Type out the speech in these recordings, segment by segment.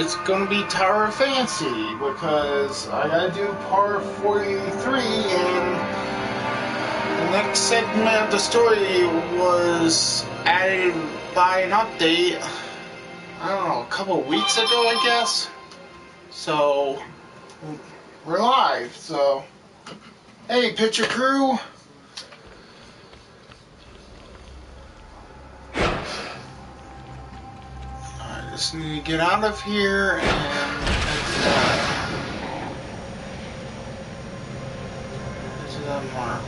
it's gonna be Tower of Fantasy because I gotta do part 43, and the next segment of the story was added by an update, I don't know, a couple weeks ago, I guess. So, we're live, so, hey, picture crew. I just need to get out of here and head to that mark.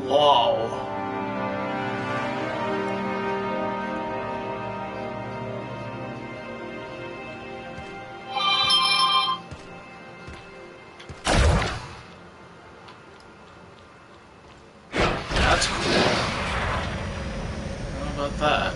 Wow. That's cool. How about that?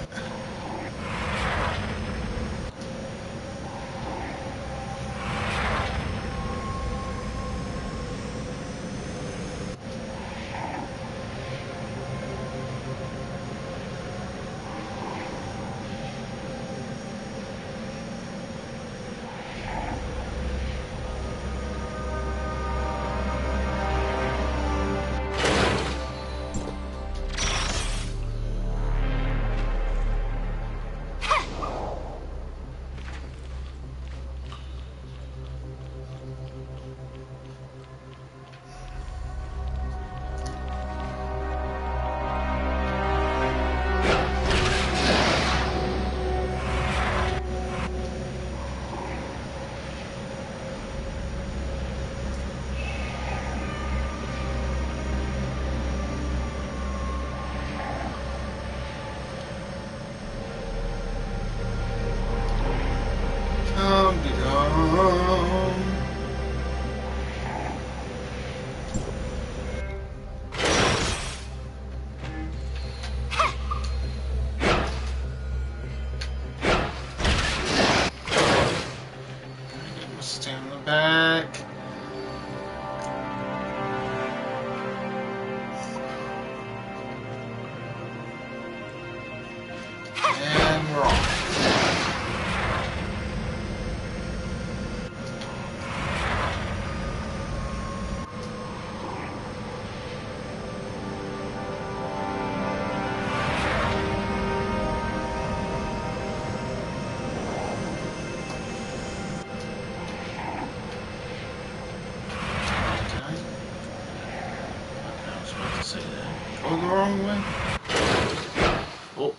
Stand in the back. And we're off. Go the wrong way. Oh.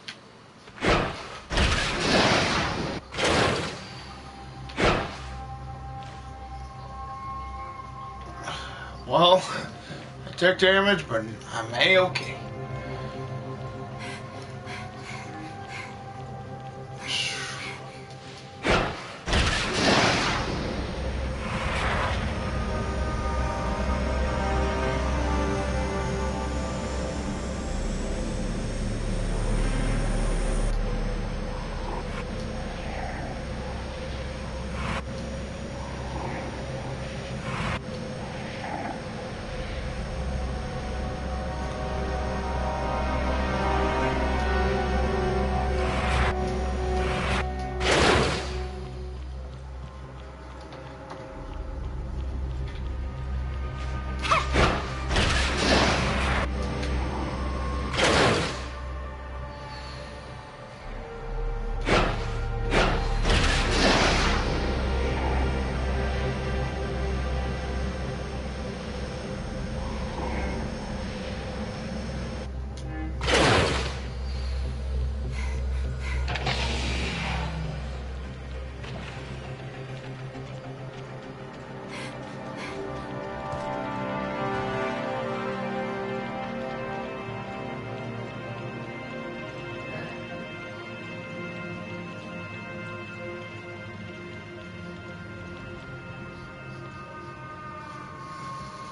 Well, I took damage, but I'm A-okay.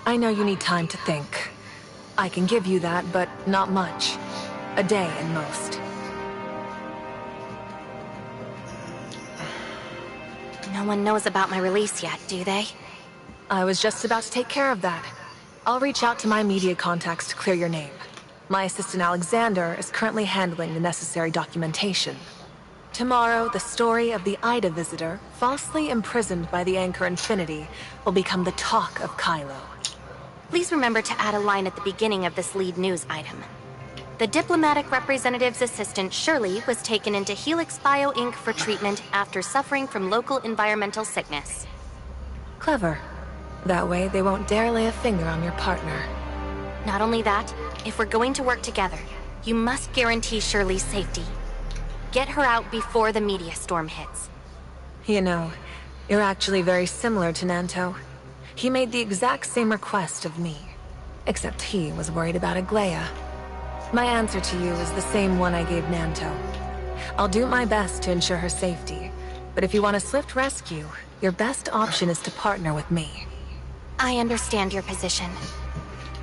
I know you need time to think. I can give you that, but not much. A day at most. No one knows about my release yet, do they? I was just about to take care of that. I'll reach out to my media contacts to clear your name. My assistant Alexander is currently handling the necessary documentation. Tomorrow, the story of the Ida visitor, falsely imprisoned by the Anchor Infinity, will become the talk of Kylo. Please remember to add a line at the beginning of this lead news item. The diplomatic representative's assistant, Shirley, was taken into Helix Bio Inc. for treatment after suffering from local environmental sickness. Clever. That way, they won't dare lay a finger on your partner. Not only that, if we're going to work together, you must guarantee Shirley's safety. Get her out before the media storm hits. You know, you're actually very similar to Nanto. He made the exact same request of me. Except he was worried about Aglaia. My answer to you is the same one I gave Nanto. I'll do my best to ensure her safety, but if you want a swift rescue, your best option is to partner with me. I understand your position,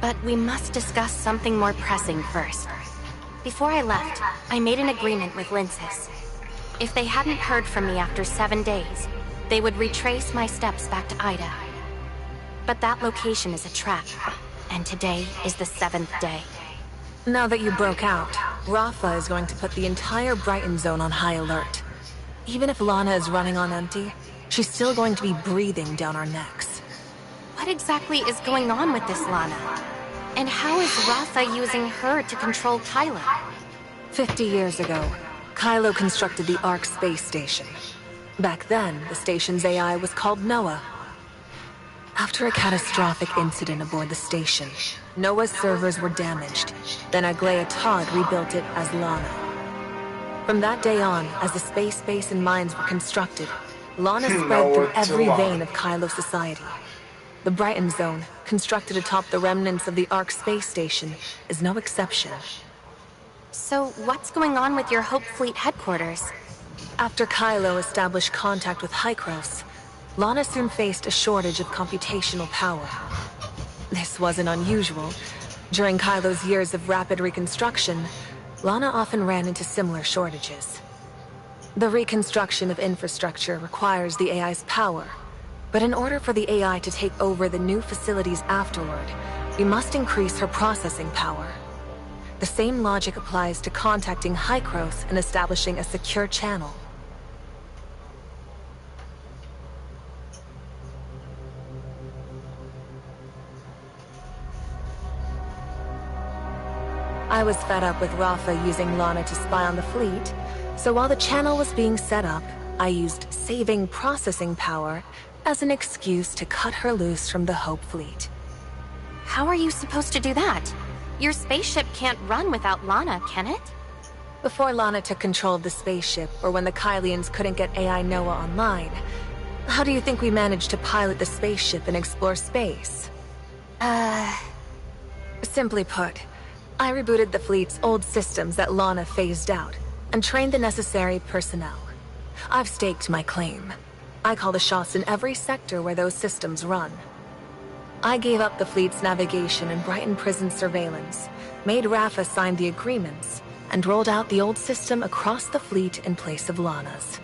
but we must discuss something more pressing first. Before I left, I made an agreement with Lindsys. If they hadn't heard from me after 7 days, they would retrace my steps back to Ida. But that location is a trap, and today is the 7th day. Now that you broke out, Rafa is going to put the entire Brighton zone on high alert. Even if Lana is running on empty, she's still going to be breathing down our necks. What exactly is going on with this Lana? And how is Rafa using her to control Kylo? 50 years ago, Kylo constructed the Ark space station. Back then, the station's AI was called Noah. After a catastrophic incident aboard the station, Noah's servers were damaged. Then Aglaia Todd rebuilt it as Lana. From that day on, as the space base and mines were constructed, Lana spread through every vein of Kylo society. The Brighton Zone, constructed atop the remnants of the Ark space station, is no exception. So what's going on with your Hope Fleet headquarters? After Kylo established contact with Hykros, Lana soon faced a shortage of computational power. This wasn't unusual. During Kylo's years of rapid reconstruction, Lana often ran into similar shortages. The reconstruction of infrastructure requires the AI's power, but in order for the AI to take over the new facilities afterward, we must increase her processing power. The same logic applies to contacting Hykros and establishing a secure channel. I was fed up with Rafa using Lana to spy on the fleet, so while the channel was being set up, I used saving processing power as an excuse to cut her loose from the Hope Fleet. How are you supposed to do that? Your spaceship can't run without Lana, can it? Before Lana took control of the spaceship, or when the Kylians couldn't get AI Noah online, how do you think we managed to pilot the spaceship and explore space? Simply put, I rebooted the fleet's old systems that Lana phased out, and trained the necessary personnel. I've staked my claim. I call the shots in every sector where those systems run. I gave up the fleet's navigation and Brighton prison surveillance, made Rafa sign the agreements, and rolled out the old system across the fleet in place of Lana's.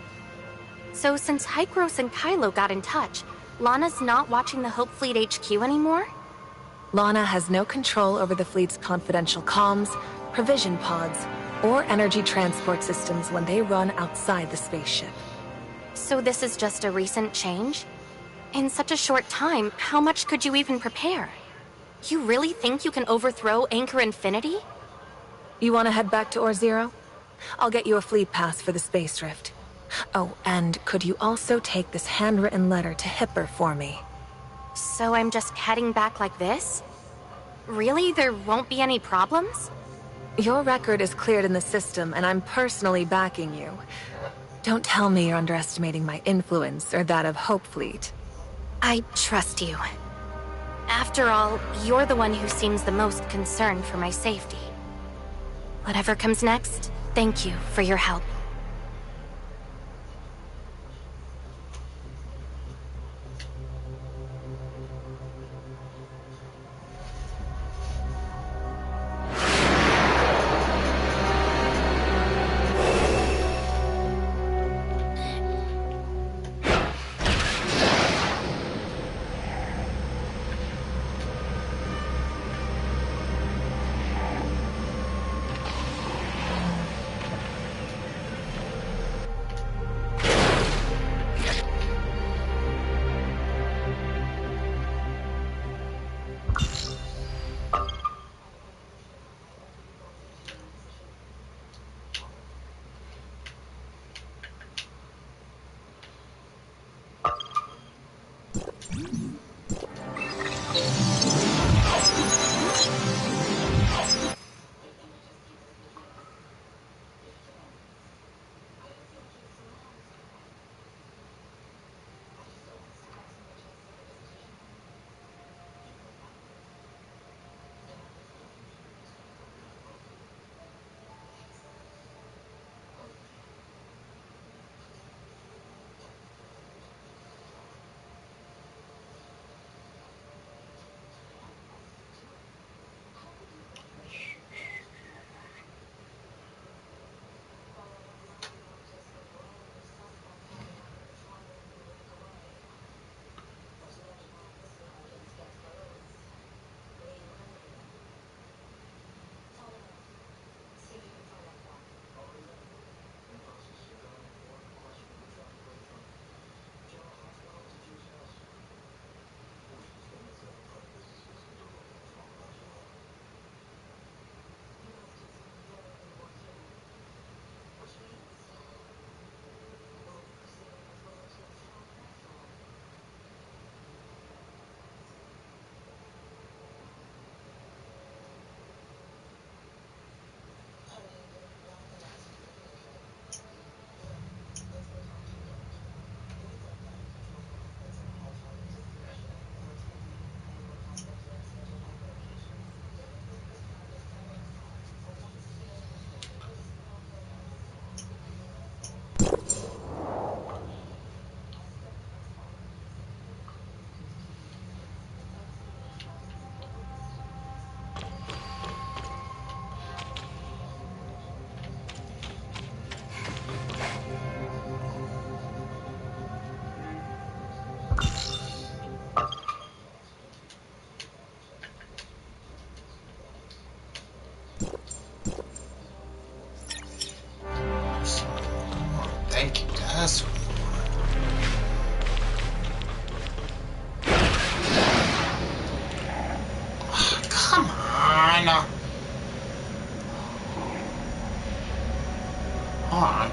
So since Hykros and Kylo got in touch, Lana's not watching the Hope Fleet HQ anymore? Lana has no control over the fleet's confidential comms, provision pods, or energy transport systems when they run outside the spaceship. So this is just a recent change? In such a short time, how much could you even prepare? You really think you can overthrow Anchor Infinity? You want to head back to Orzero? I'll get you a fleet pass for the space rift. Oh, and could you also take this handwritten letter to Hipper for me? So I'm just heading back like this? Really? There won't be any problems? Your record is cleared in the system, and I'm personally backing you. Don't tell me you're underestimating my influence or that of Hope Fleet. I trust you. After all, you're the one who seems the most concerned for my safety. Whatever comes next, thank you for your help.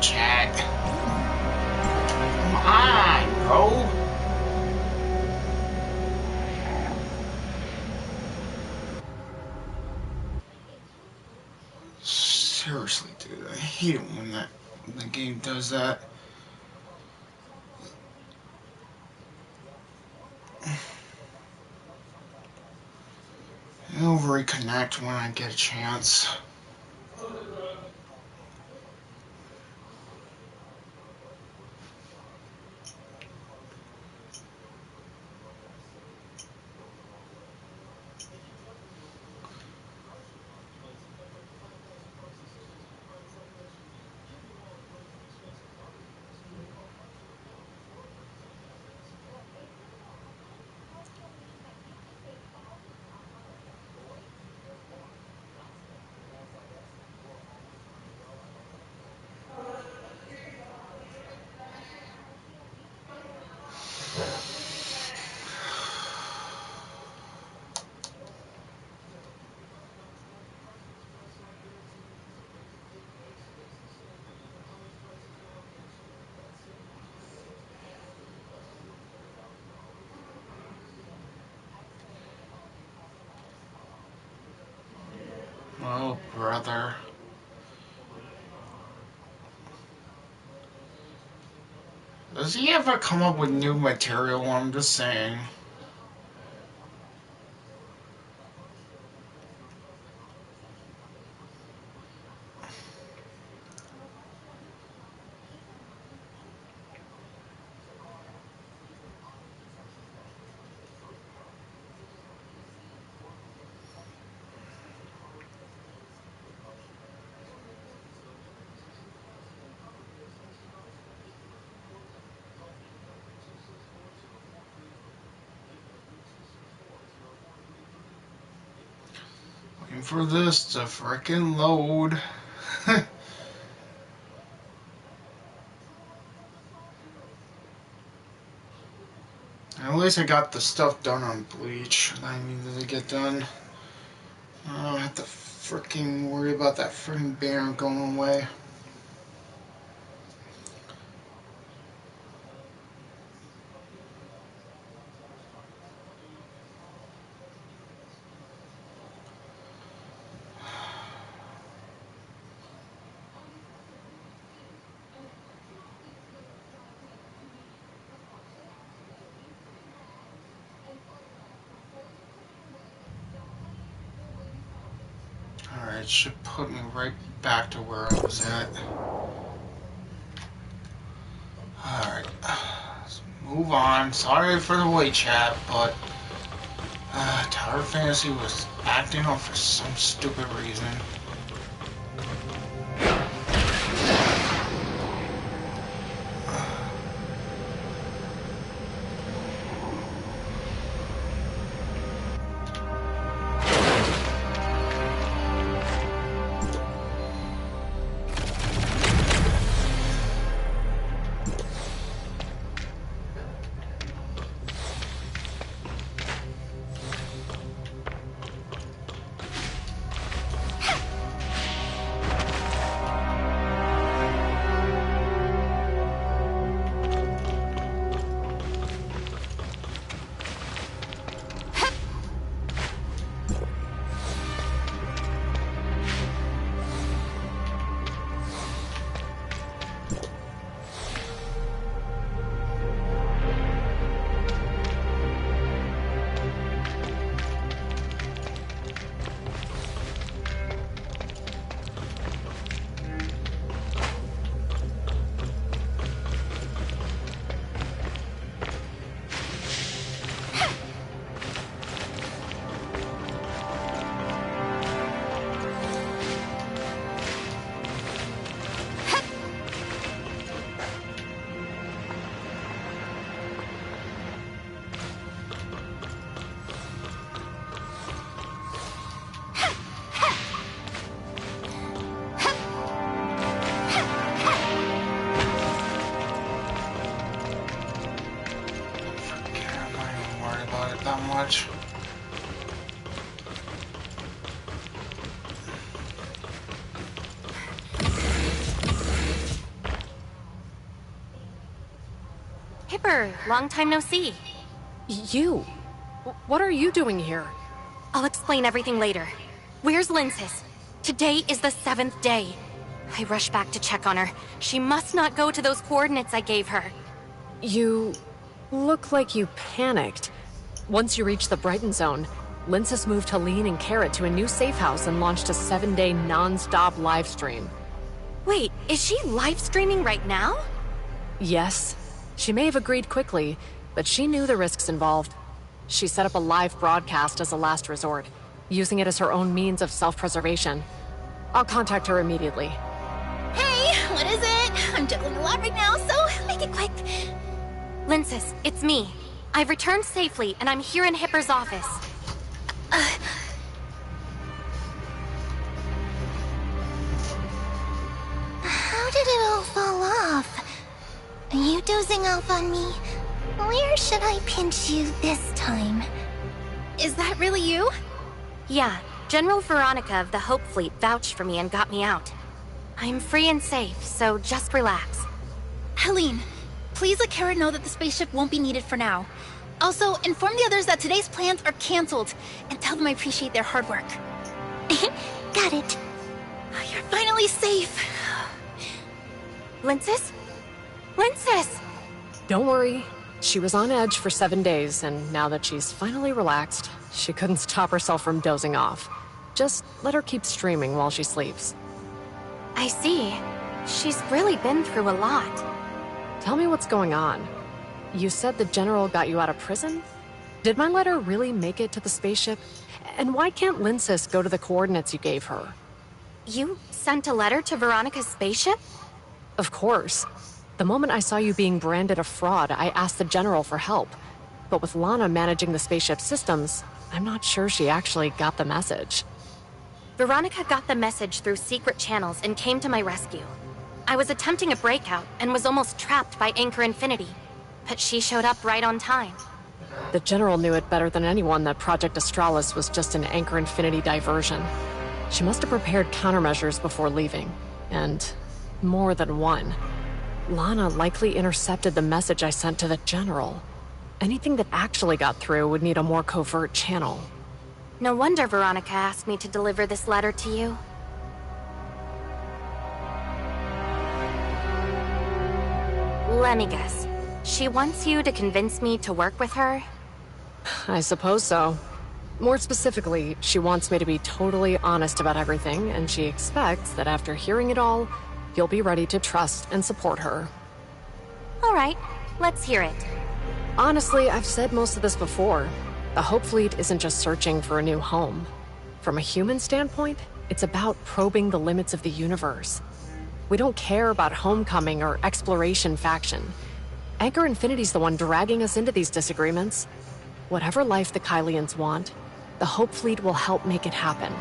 chat. Come on, bro. Seriously, dude, I hate it when the game does that. I'll reconnect when I get a chance. Oh, brother. Does he ever come up with new material? I'm just saying. Waiting for this to frickin' load. At least I got the stuff done on Bleach that I needed to get done. I don't have to frickin' worry about that frickin' banner going away. Alright, should put me right back to where I was at. Alright, let's move on. Sorry for the wait, chat, but Tower Fantasy was acting up for some stupid reason. That much. Pepper, long time no see. You? What are you doing here? I'll explain everything later. Where's Linces? Today is the 7th day. I rushed back to check on her. She must not go to those coordinates I gave her. You look like you panicked. Once you reached the Brighton Zone, Linces moved Helene and Carrot to a new safe house and launched a 7-day non-stop live stream. Wait, is she live streaming right now? Yes. She may have agreed quickly, but she knew the risks involved. She set up a live broadcast as a last resort, using it as her own means of self-preservation. I'll contact her immediately. Hey, what is it? I'm juggling a lot right now, so make it quick. Linces, it's me. I've returned safely, and I'm here in Hipper's office. How did it all fall off? Are you dozing off on me? Where should I pinch you this time? Is that really you? Yeah, General Veronica of the Hope Fleet vouched for me and got me out. I'm free and safe, so just relax. Helene, please let Carrot know that the spaceship won't be needed for now. Also, inform the others that today's plans are canceled, and tell them I appreciate their hard work. Got it. You're finally safe. Linces? Linces! Don't worry. She was on edge for 7 days, and now that she's finally relaxed, she couldn't stop herself from dozing off. Just let her keep streaming while she sleeps. I see. She's really been through a lot. Tell me what's going on. You said the General got you out of prison? Did my letter really make it to the spaceship? And why can't Linces go to the coordinates you gave her? You sent a letter to Veronica's spaceship? Of course. The moment I saw you being branded a fraud, I asked the General for help. But with Lana managing the spaceship systems, I'm not sure she actually got the message. Veronica got the message through secret channels and came to my rescue. I was attempting a breakout and was almost trapped by Anchor Infinity, but she showed up right on time. The General knew it better than anyone that Project Astralis was just an Anchor Infinity diversion. She must have prepared countermeasures before leaving, and more than one. Lana likely intercepted the message I sent to the General. Anything that actually got through would need a more covert channel. No wonder Veronica asked me to deliver this letter to you. Let me guess. She wants you to convince me to work with her? I suppose so. More specifically, she wants me to be totally honest about everything, and she expects that after hearing it all, you'll be ready to trust and support her. All right, let's hear it. Honestly, I've said most of this before. The Hope Fleet isn't just searching for a new home. From a human standpoint, it's about probing the limits of the universe. We don't care about homecoming or exploration faction. Anchor Infinity's the one dragging us into these disagreements. Whatever life the Kylians want, the Hope Fleet will help make it happen.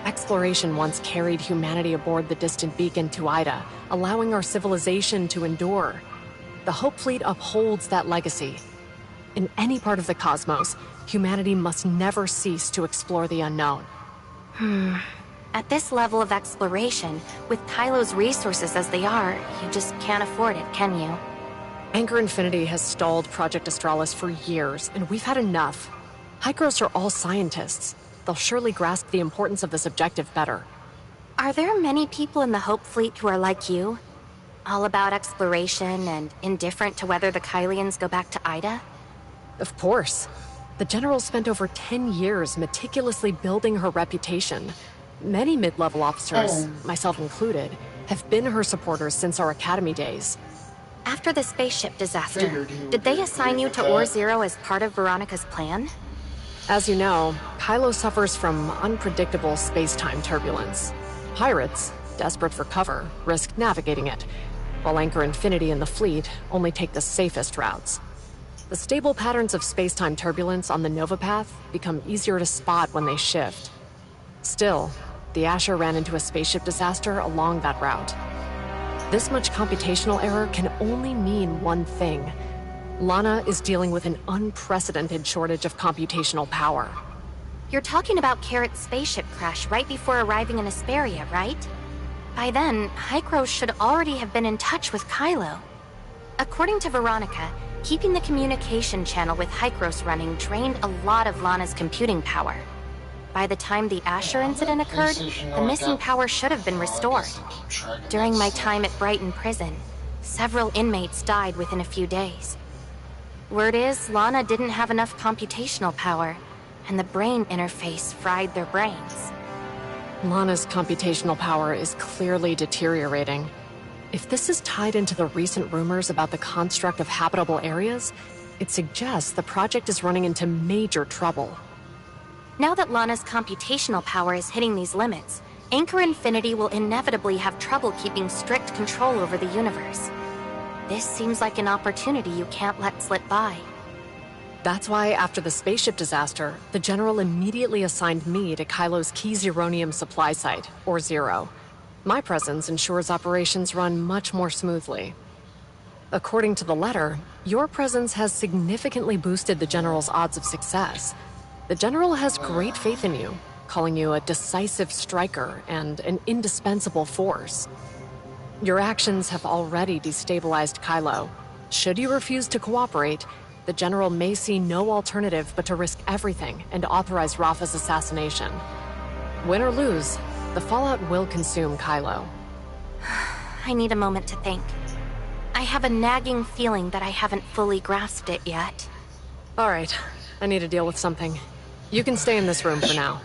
Exploration once carried humanity aboard the distant beacon to Ida, allowing our civilization to endure. The Hope Fleet upholds that legacy. In any part of the cosmos, humanity must never cease to explore the unknown. At this level of exploration, with Kylo's resources as they are, you just can't afford it, can you? Anchor Infinity has stalled Project Astralis for years, and we've had enough. Hykros are all scientists. They'll surely grasp the importance of this objective better. Are there many people in the Hope Fleet who are like you? All about exploration and indifferent to whether the Kylians go back to Ida? Of course. The General spent over 10 years meticulously building her reputation. Many mid-level officers, myself included, have been her supporters since our academy days. After the spaceship disaster, Figured he would did they agree assign you with to that. Ore Zero as part of Veronica's plan? As you know, Kylo suffers from unpredictable space-time turbulence. Pirates, desperate for cover, risk navigating it, while Anchor Infinity and the fleet only take the safest routes. The stable patterns of space-time turbulence on the Nova Path become easier to spot when they shift. Still, the Asher ran into a spaceship disaster along that route. This much computational error can only mean one thing. Lana is dealing with an unprecedented shortage of computational power. You're talking about Carrot's spaceship crash right before arriving in Asperia, right? By then, Hykros should already have been in touch with Kylo. According to Veronica, Keeping the communication channel with Hykros running drained a lot of Lana's computing power. By the time the Asher incident occurred, the missing power should have been restored. During my time at Brighton Prison, several inmates died within a few days. Word is, Lana didn't have enough computational power, and the brain interface fried their brains. Lana's computational power is clearly deteriorating. If this is tied into the recent rumors about the construct of habitable areas, it suggests the project is running into major trouble. Now that Lana's computational power is hitting these limits, Anchor Infinity will inevitably have trouble keeping strict control over the universe. This seems like an opportunity you can't let slip by. That's why, after the spaceship disaster, the General immediately assigned me to Kylo's key Zeronium supply site, or Zero. My presence ensures operations run much more smoothly. According to the letter, your presence has significantly boosted the General's odds of success. The General has great faith in you, calling you a decisive striker and an indispensable force. Your actions have already destabilized Kylo. Should you refuse to cooperate, the General may see no alternative but to risk everything and authorize Rafa's assassination. Win or lose, the fallout will consume Kylo. I need a moment to think. I have a nagging feeling that I haven't fully grasped it yet. All right, I need to deal with something. You can stay in this room for now.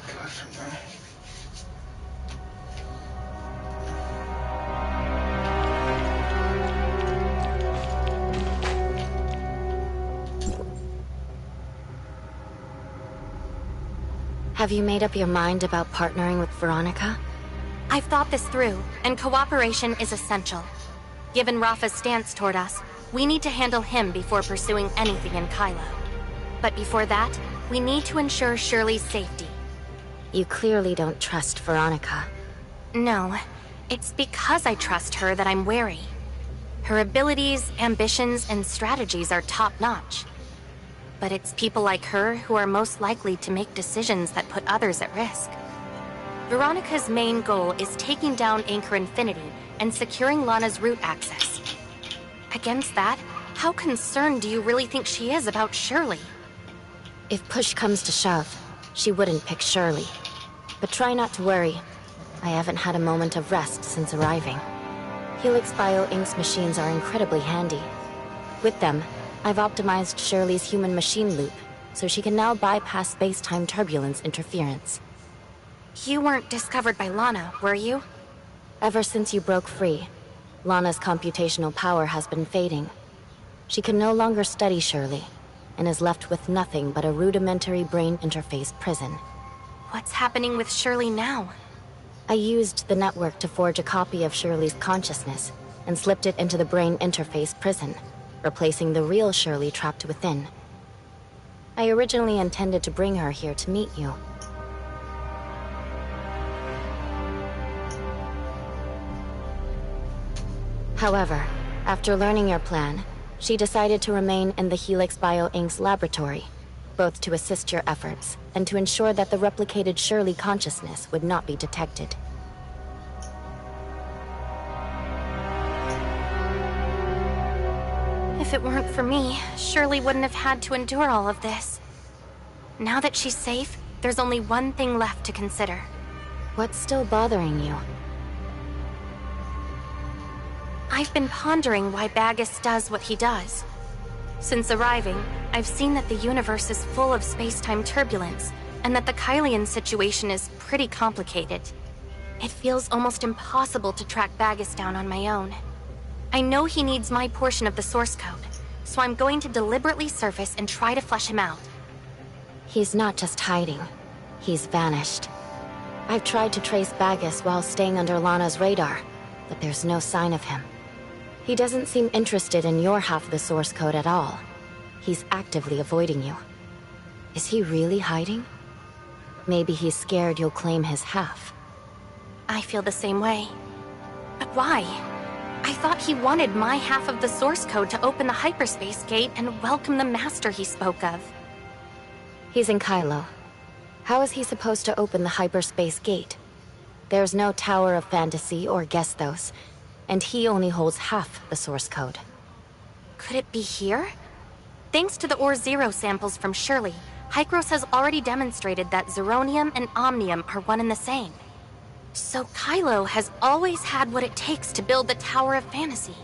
Have you made up your mind about partnering with Veronica? I've thought this through, and cooperation is essential. Given Rafa's stance toward us, we need to handle him before pursuing anything in Kylo. But before that, we need to ensure Shirley's safety. You clearly don't trust Veronica. No, it's because I trust her that I'm wary. Her abilities, ambitions, and strategies are top-notch. But it's people like her who are most likely to make decisions that put others at risk. Veronica's main goal is taking down Anchor Infinity and securing Lana's route access. Against that, how concerned do you really think she is about Shirley? If push comes to shove, she wouldn't pick Shirley. But try not to worry. I haven't had a moment of rest since arriving. Helix Bio Inc.'s machines are incredibly handy. With them, I've optimized Shirley's human-machine loop, so she can now bypass space-time turbulence interference. You weren't discovered by Lana, were you? Ever since you broke free, Lana's computational power has been fading. She can no longer study Shirley, and is left with nothing but a rudimentary brain interface prison. What's happening with Shirley now? I used the network to forge a copy of Shirley's consciousness, and slipped it into the brain interface prison, replacing the real Shirley trapped within. I originally intended to bring her here to meet you. However, after learning your plan, she decided to remain in the Helix Bio Inc.'s laboratory, both to assist your efforts and to ensure that the replicated Shirley consciousness would not be detected. If it weren't for me, Shirley wouldn't have had to endure all of this. Now that she's safe, there's only one thing left to consider. What's still bothering you? I've been pondering why Bagus does what he does. Since arriving, I've seen that the universe is full of space-time turbulence, and that the Kylian situation is pretty complicated. It feels almost impossible to track Bagus down on my own. I know he needs my portion of the source code, so I'm going to deliberately surface and try to flush him out. He's not just hiding. He's vanished. I've tried to trace Bagus while staying under Lana's radar, but there's no sign of him. He doesn't seem interested in your half of the source code at all. He's actively avoiding you. Is he really hiding? Maybe he's scared you'll claim his half. I feel the same way. But why? I thought he wanted my half of the source code to open the hyperspace gate and welcome the master he spoke of. He's in Kylo. How is he supposed to open the hyperspace gate? There's no Tower of Fantasy or Gestos, and he only holds half the source code. Could it be here? Thanks to the Ore Zero samples from Shirley, Hykros has already demonstrated that Zeronium and Omnium are one and the same. So Kylo has always had what it takes to build the Tower of Fantasy.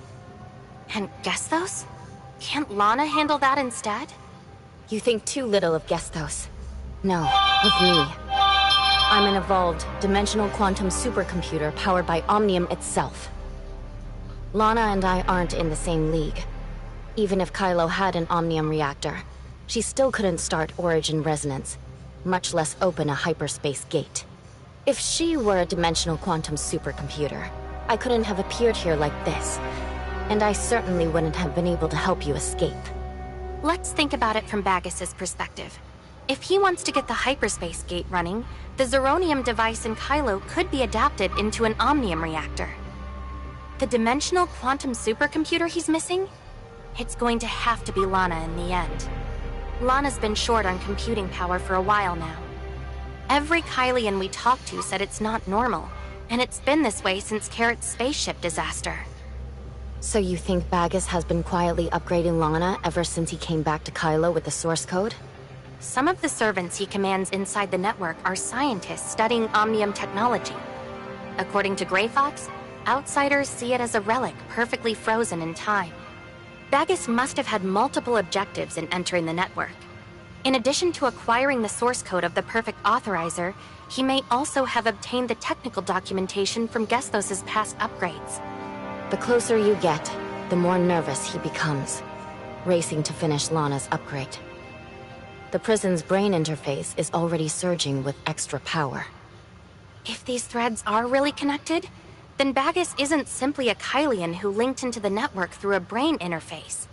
And Gestos? Can't Lana handle that instead? You think too little of Gestos. No, of me. I'm an evolved, dimensional quantum supercomputer powered by Omnium itself. Lana and I aren't in the same league. Even if Kylo had an Omnium reactor, she still couldn't start Origin Resonance, much less open a hyperspace gate. If she were a dimensional quantum supercomputer, I couldn't have appeared here like this, and I certainly wouldn't have been able to help you escape. Let's think about it from Bagus's perspective. If he wants to get the hyperspace gate running, the Zeronium device in Kylo could be adapted into an Omnium reactor. The dimensional quantum supercomputer he's missing? It's going to have to be Lana in the end. Lana's been short on computing power for a while now. Every Kylian we talked to said it's not normal, and it's been this way since Carrot's spaceship disaster. So you think Bagus has been quietly upgrading Lana ever since he came back to Kylo with the source code? Some of the servants he commands inside the network are scientists studying Omnium technology. According to Grey Fox, outsiders see it as a relic perfectly frozen in time. Bagus must have had multiple objectives in entering the network. In addition to acquiring the source code of the Perfect Authorizer, he may also have obtained the technical documentation from Gestos' past upgrades. The closer you get, the more nervous he becomes, racing to finish Lana's upgrade. The prison's brain interface is already surging with extra power. If these threads are really connected, then Bagus isn't simply a Kylian who linked into the network through a brain interface.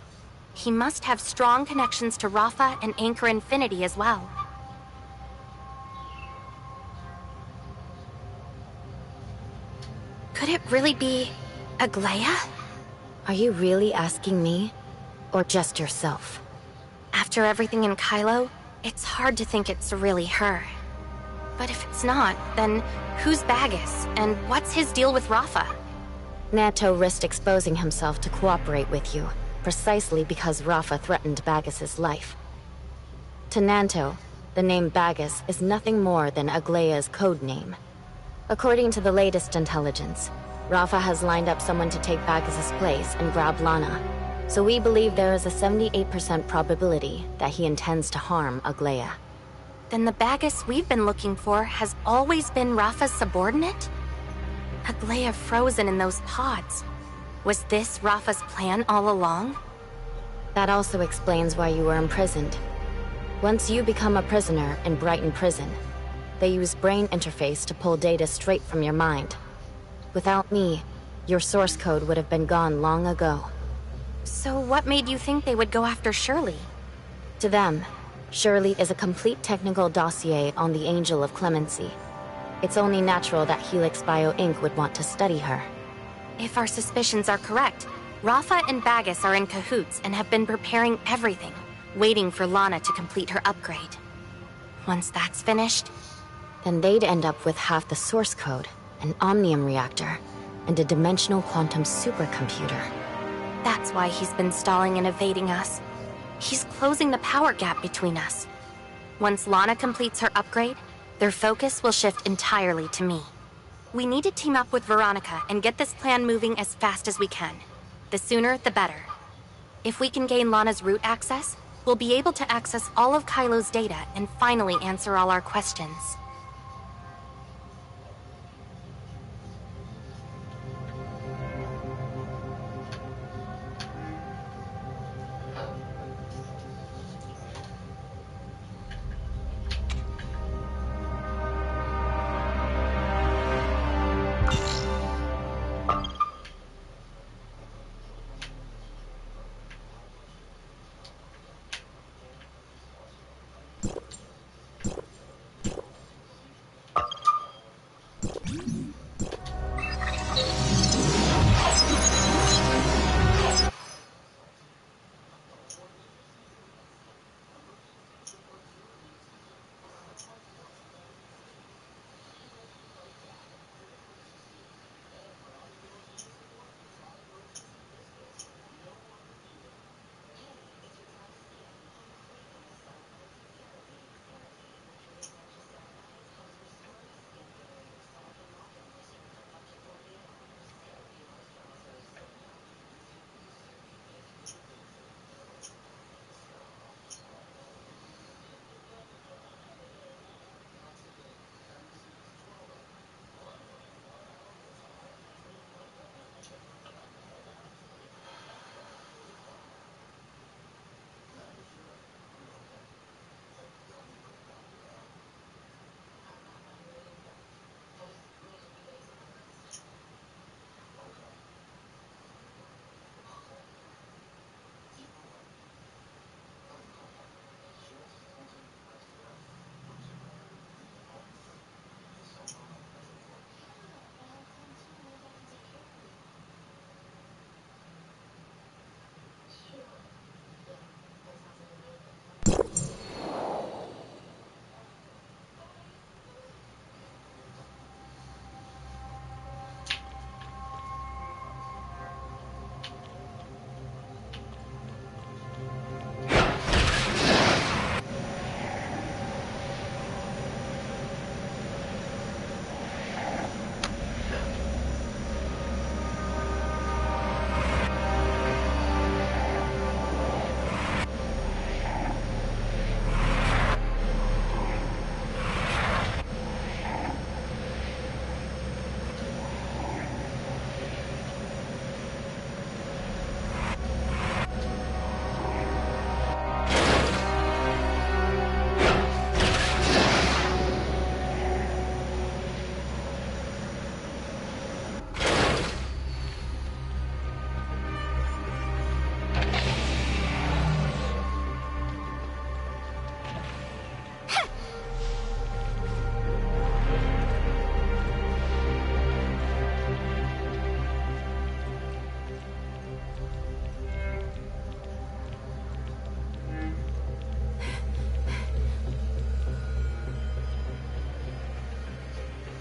He must have strong connections to Rafa and Anchor Infinity as well. Could it really be Aglaia? Are you really asking me? Or just yourself? After everything in Kylo, it's hard to think it's really her. But if it's not, then who's Bagus, and what's his deal with Rafa? Nanto risked exposing himself to cooperate with you, precisely because Rafa threatened Bagus's life. To Nanto, the name Bagus is nothing more than Aglaia's code name. According to the latest intelligence, Rafa has lined up someone to take Bagus's place and grab Lana, so we believe there is a 78% probability that he intends to harm Aglaia. Then the Bagus we've been looking for has always been Rafa's subordinate? Aglaia frozen in those pods. Was this Rafa's plan all along? That also explains why you were imprisoned. Once you become a prisoner in Brighton Prison, they use brain interface to pull data straight from your mind. Without me, your source code would have been gone long ago. So what made you think they would go after Shirley? To them, Shirley is a complete technical dossier on the Angel of Clemency. It's only natural that Helix Bio Inc. would want to study her. If our suspicions are correct, Rafa and Bagus are in cahoots and have been preparing everything, waiting for Lana to complete her upgrade. Once that's finished, then they'd end up with half the source code, an Omnium reactor, and a dimensional quantum supercomputer. That's why he's been stalling and evading us. He's closing the power gap between us. Once Lana completes her upgrade, their focus will shift entirely to me. We need to team up with Veronica and get this plan moving as fast as we can. The sooner, the better. If we can gain Lana's root access, we'll be able to access all of Kylo's data and finally answer all our questions.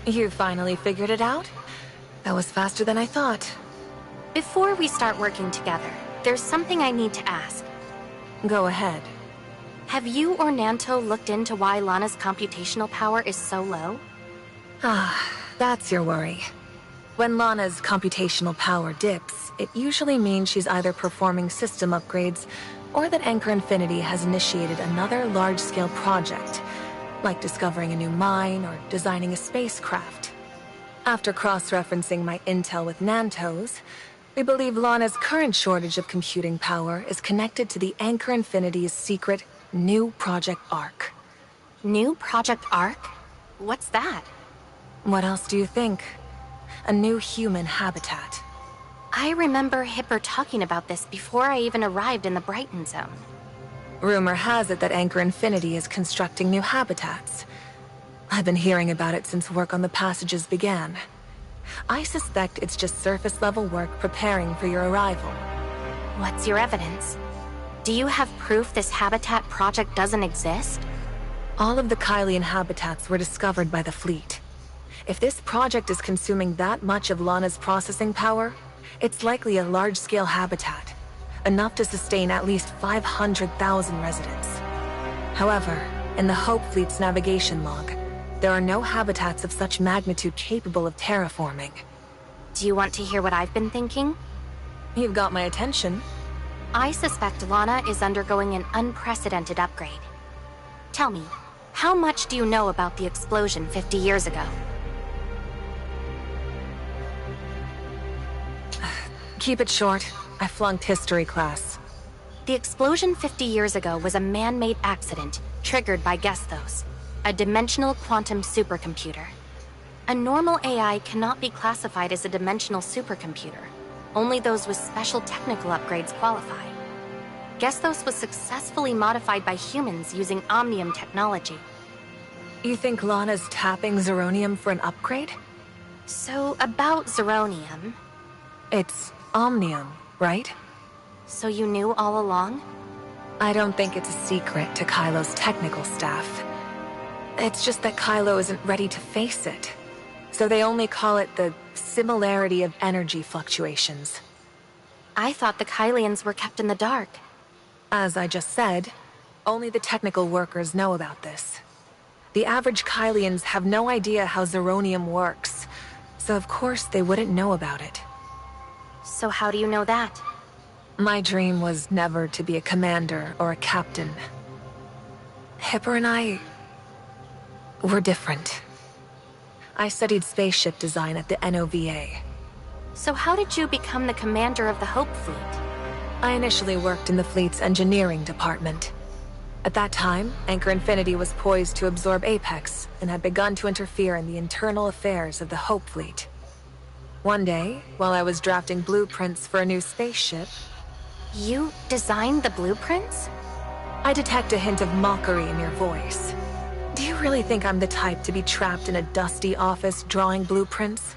You finally figured it out? That was faster than I thought. Before we start working together, there's something I need to ask. Go ahead. Have you or Nanto looked into why Lana's computational power is so low? Ah, that's your worry. When Lana's computational power dips, it usually means she's either performing system upgrades or that Anchor Infinity has initiated another large-scale project, like discovering a new mine or designing a spacecraft. After cross-referencing my intel with Nanto's, we believe Lana's current shortage of computing power is connected to the Anchor Infinity's secret new Project Ark. New Project Ark? What's that? What else do you think? A new human habitat. I remember Hipper talking about this before I even arrived in the Brighton Zone. Rumor has it that Anchor Infinity is constructing new habitats. I've been hearing about it since work on the passages began. I suspect it's just surface-level work preparing for your arrival. What's your evidence? Do you have proof this habitat project doesn't exist? All of the Kylian habitats were discovered by the fleet. If this project is consuming that much of Lana's processing power, it's likely a large-scale habitat, enough to sustain at least 500,000 residents. However, in the Hope Fleet's navigation log, there are no habitats of such magnitude capable of terraforming. Do you want to hear what I've been thinking? You've got my attention. I suspect Lana is undergoing an unprecedented upgrade. Tell me, how much do you know about the explosion 50 years ago? Keep it short. I flunked history class. The explosion 50 years ago was a man-made accident triggered by Gestos, a dimensional quantum supercomputer. A normal AI cannot be classified as a dimensional supercomputer. Only those with special technical upgrades qualify. Gestos was successfully modified by humans using Omnium technology. You think Lana's tapping Zeronium for an upgrade? So, about Zeronium... It's Omnium, right? So you knew all along? I don't think it's a secret to Kylo's technical staff. It's just that Kylo isn't ready to face it. So they only call it the similarity of energy fluctuations. I thought the Kylians were kept in the dark. As I just said, only the technical workers know about this. The average Kylians have no idea how Zeronium works, so of course they wouldn't know about it. So how do you know that? My dream was never to be a commander or a captain. Hipper and I... were different. I studied spaceship design at the NOVA. So how did you become the commander of the Hope Fleet? I initially worked in the fleet's engineering department. At that time, Anchor Infinity was poised to absorb Apex and had begun to interfere in the internal affairs of the Hope Fleet. One day, while I was drafting blueprints for a new spaceship... You designed the blueprints? I detect a hint of mockery in your voice. Do you really think I'm the type to be trapped in a dusty office drawing blueprints?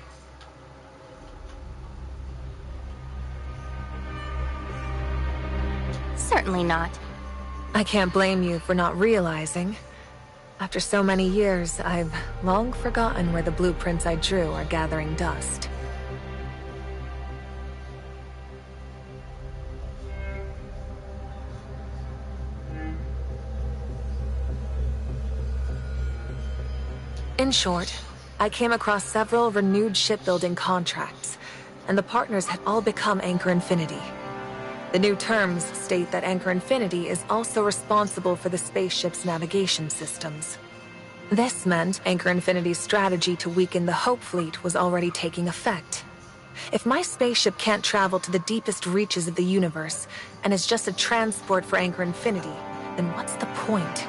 Certainly not. I can't blame you for not realizing. After so many years, I've long forgotten where the blueprints I drew are gathering dust. In short, I came across several renewed shipbuilding contracts, and the partners had all become Anchor Infinity. The new terms state that Anchor Infinity is also responsible for the spaceship's navigation systems. This meant Anchor Infinity's strategy to weaken the Hope Fleet was already taking effect. If my spaceship can't travel to the deepest reaches of the universe, and is just a transport for Anchor Infinity, then what's the point?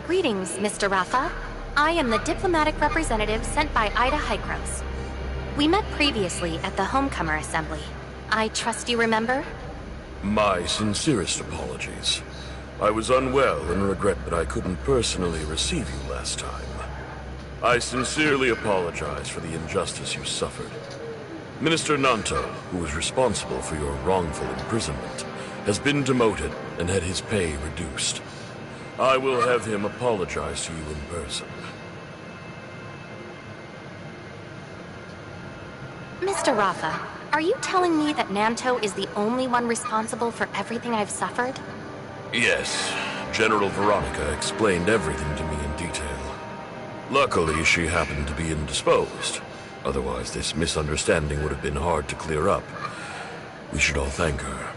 Greetings, Mr. Rafa. I am the diplomatic representative sent by Ida Hykros. We met previously at the Homecomer Assembly. I trust you remember? My sincerest apologies. I was unwell and regret that I couldn't personally receive you last time. I sincerely apologize for the injustice you suffered. Minister Nanto, who was responsible for your wrongful imprisonment, has been demoted and had his pay reduced. I will have him apologize to you in person. Mr. Rafa, are you telling me that Nanto is the only one responsible for everything I've suffered? Yes. General Veronica explained everything to me in detail. Luckily, she happened to be indisposed. Otherwise, this misunderstanding would have been hard to clear up. We should all thank her.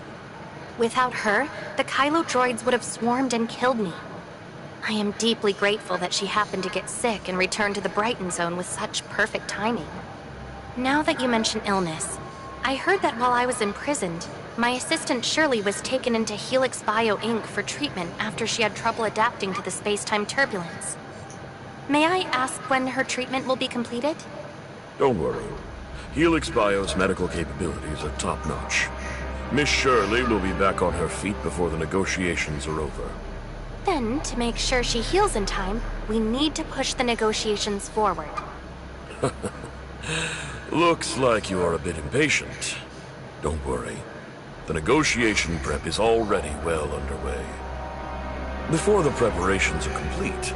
Without her, the Kylo droids would have swarmed and killed me. I am deeply grateful that she happened to get sick and return to the Brighton Zone with such perfect timing. Now that you mention illness, I heard that while I was imprisoned, my assistant Shirley was taken into Helix Bio Inc. for treatment after she had trouble adapting to the space-time turbulence. May I ask when her treatment will be completed? Don't worry. Helix Bio's medical capabilities are top-notch. Miss Shirley will be back on her feet before the negotiations are over. Then, to make sure she heals in time, we need to push the negotiations forward. Looks like you are a bit impatient. Don't worry. The negotiation prep is already well underway. Before the preparations are complete,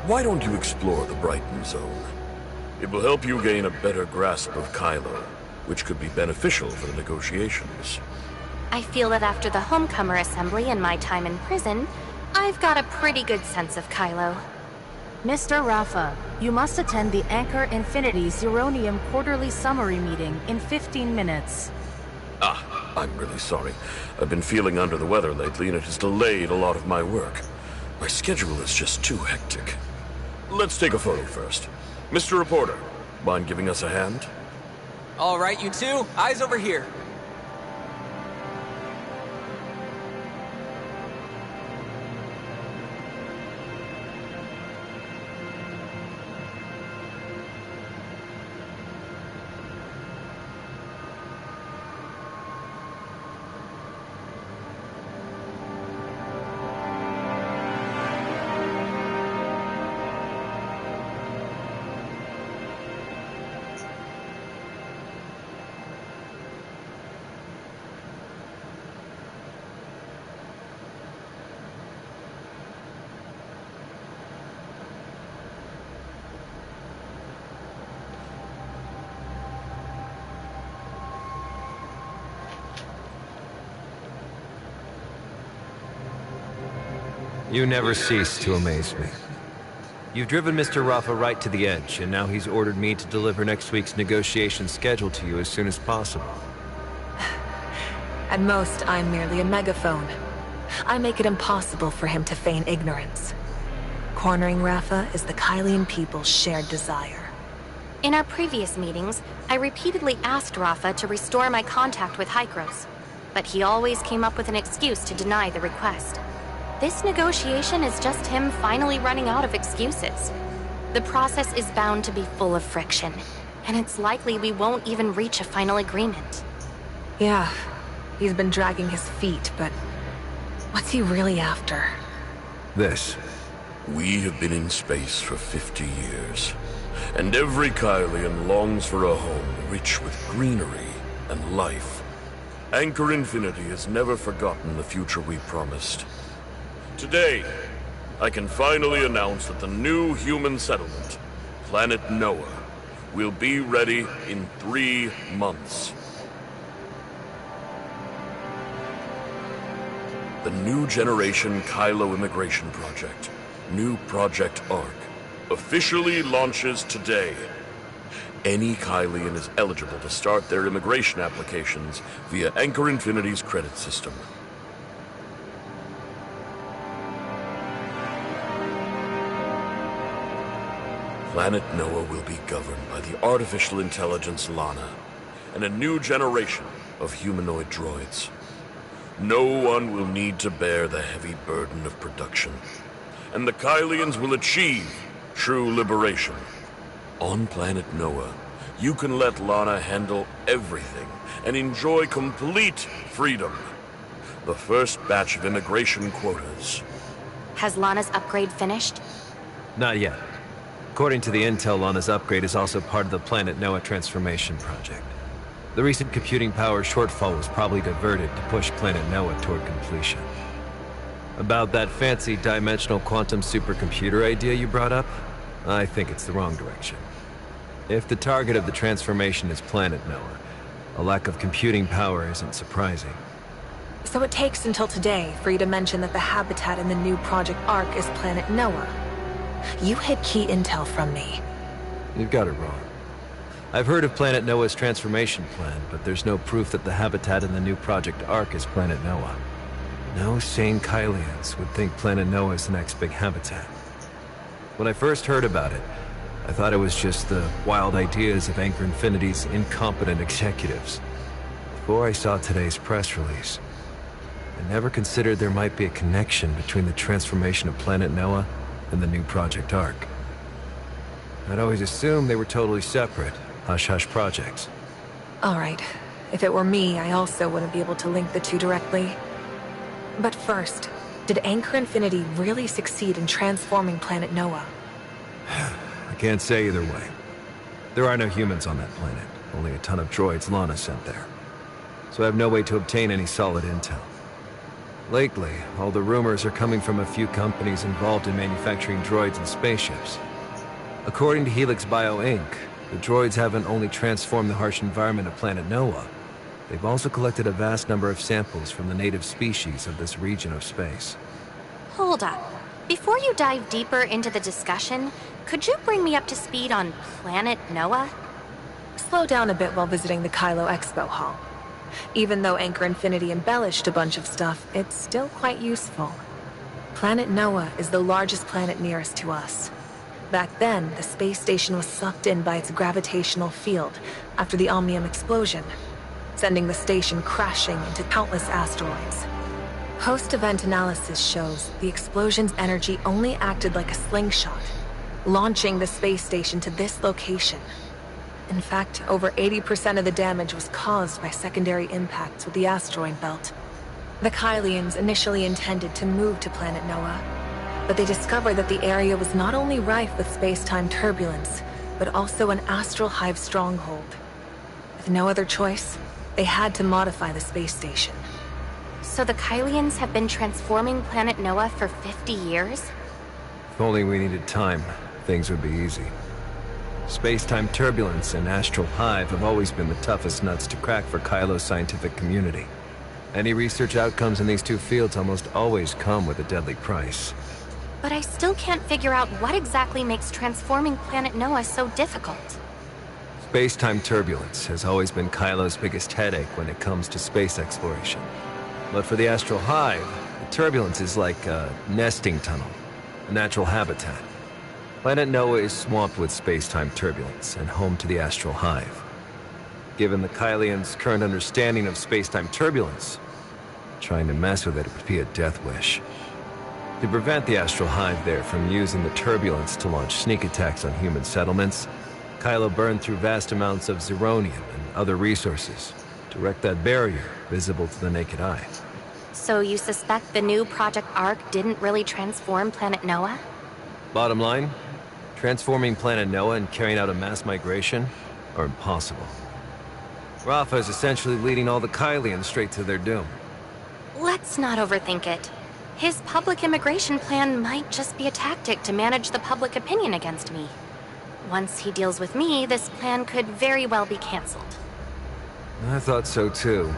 why don't you explore the Brighton Zone? It will help you gain a better grasp of Kylo, which could be beneficial for the negotiations. I feel that after the Homecomer Assembly and my time in prison, I've got a pretty good sense of Kylo. Mr. Rafa, you must attend the Anchor Infinity Zeronium quarterly summary meeting in 15 minutes. I'm really sorry. I've been feeling under the weather lately and it has delayed a lot of my work. My schedule is just too hectic. Let's take a photo first. Mr. Reporter, mind giving us a hand? All right, you two, eyes over here. You never cease to amaze me. You've driven Mr. Rafa right to the edge, and now he's ordered me to deliver next week's negotiation schedule to you as soon as possible. At most, I'm merely a megaphone. I make it impossible for him to feign ignorance. Cornering Rafa is the Kylian people's shared desire. In our previous meetings, I repeatedly asked Rafa to restore my contact with Hykros, but he always came up with an excuse to deny the request. This negotiation is just him finally running out of excuses. The process is bound to be full of friction, and it's likely we won't even reach a final agreement. Yeah, he's been dragging his feet, but what's he really after? This. We have been in space for 50 years, and every Kylian longs for a home rich with greenery and life. Anchor Infinity has never forgotten the future we promised. Today, I can finally announce that the new human settlement, Planet Noah, will be ready in 3 months. The New Generation Kylo Immigration Project, New Project ARC, officially launches today. Any Kylian is eligible to start their immigration applications via Anchor Infinity's credit system. Planet Noah will be governed by the artificial intelligence Lana, and a new generation of humanoid droids. No one will need to bear the heavy burden of production, and the Kylians will achieve true liberation. On Planet Noah, you can let Lana handle everything and enjoy complete freedom. The first batch of immigration quotas. Has Lana's upgrade finished? Not yet. According to the intel, Lana's upgrade is also part of the Planet Noah transformation project. The recent computing power shortfall was probably diverted to push Planet Noah toward completion. About that fancy dimensional quantum supercomputer idea you brought up, I think it's the wrong direction. If the target of the transformation is Planet Noah, a lack of computing power isn't surprising. So it takes until today for you to mention that the habitat in the new Project ARC is Planet Noah. You hid key intel from me. You've got it wrong. I've heard of Planet Noah's transformation plan, but there's no proof that the habitat in the new Project ARC is Planet Noah. No sane Kylians would think Planet Noah is the next big habitat. When I first heard about it, I thought it was just the wild ideas of Anchor Infinity's incompetent executives. Before I saw today's press release, I never considered there might be a connection between the transformation of Planet Noah and the new Project ARC. I'd always assumed they were totally separate, hush-hush projects. Alright, if it were me, I also wouldn't be able to link the two directly. But first, did Anchor Infinity really succeed in transforming Planet Noah? I can't say either way. There are no humans on that planet, only a ton of droids Lana sent there. So I have no way to obtain any solid intel. Lately, all the rumors are coming from a few companies involved in manufacturing droids and spaceships. According to Helix Bio Inc., the droids haven't only transformed the harsh environment of Planet Noah, they've also collected a vast number of samples from the native species of this region of space. Hold up. Before you dive deeper into the discussion, could you bring me up to speed on Planet Noah? Slow down a bit while visiting the Kylo Expo Hall. Even though Anchor Infinity embellished a bunch of stuff, it's still quite useful. Planet Noah is the largest planet nearest to us. Back then, the space station was sucked in by its gravitational field after the Omnium explosion, sending the station crashing into countless asteroids. Post-event analysis shows the explosion's energy only acted like a slingshot, launching the space station to this location. In fact, over 80% of the damage was caused by secondary impacts with the asteroid belt. The Kylians initially intended to move to Planet Noah, but they discovered that the area was not only rife with space-time turbulence, but also an astral hive stronghold. With no other choice, they had to modify the space station. So the Kylians have been transforming Planet Noah for 50 years? If only we needed time, things would be easy. Space-time turbulence and astral hive have always been the toughest nuts to crack for Kylo's scientific community. Any research outcomes in these two fields almost always come with a deadly price. But I still can't figure out what exactly makes transforming Planet Noah so difficult. Space-time turbulence has always been Kylo's biggest headache when it comes to space exploration. But for the Astral Hive, the turbulence is like a nesting tunnel, a natural habitat. Planet Noah is swamped with space-time turbulence and home to the Astral Hive. Given the Kylians' current understanding of space-time turbulence, trying to mess with it would be a death wish. To prevent the Astral Hive there from using the turbulence to launch sneak attacks on human settlements, Kylo burned through vast amounts of Zeronium and other resources to wreck that barrier visible to the naked eye. So you suspect the new Project Ark didn't really transform Planet Noah? Bottom line, transforming Planet Noah and carrying out a mass migration are impossible. Rafa is essentially leading all the Kylians straight to their doom. Let's not overthink it. His public immigration plan might just be a tactic to manage the public opinion against me. Once he deals with me, this plan could very well be cancelled. I thought so too,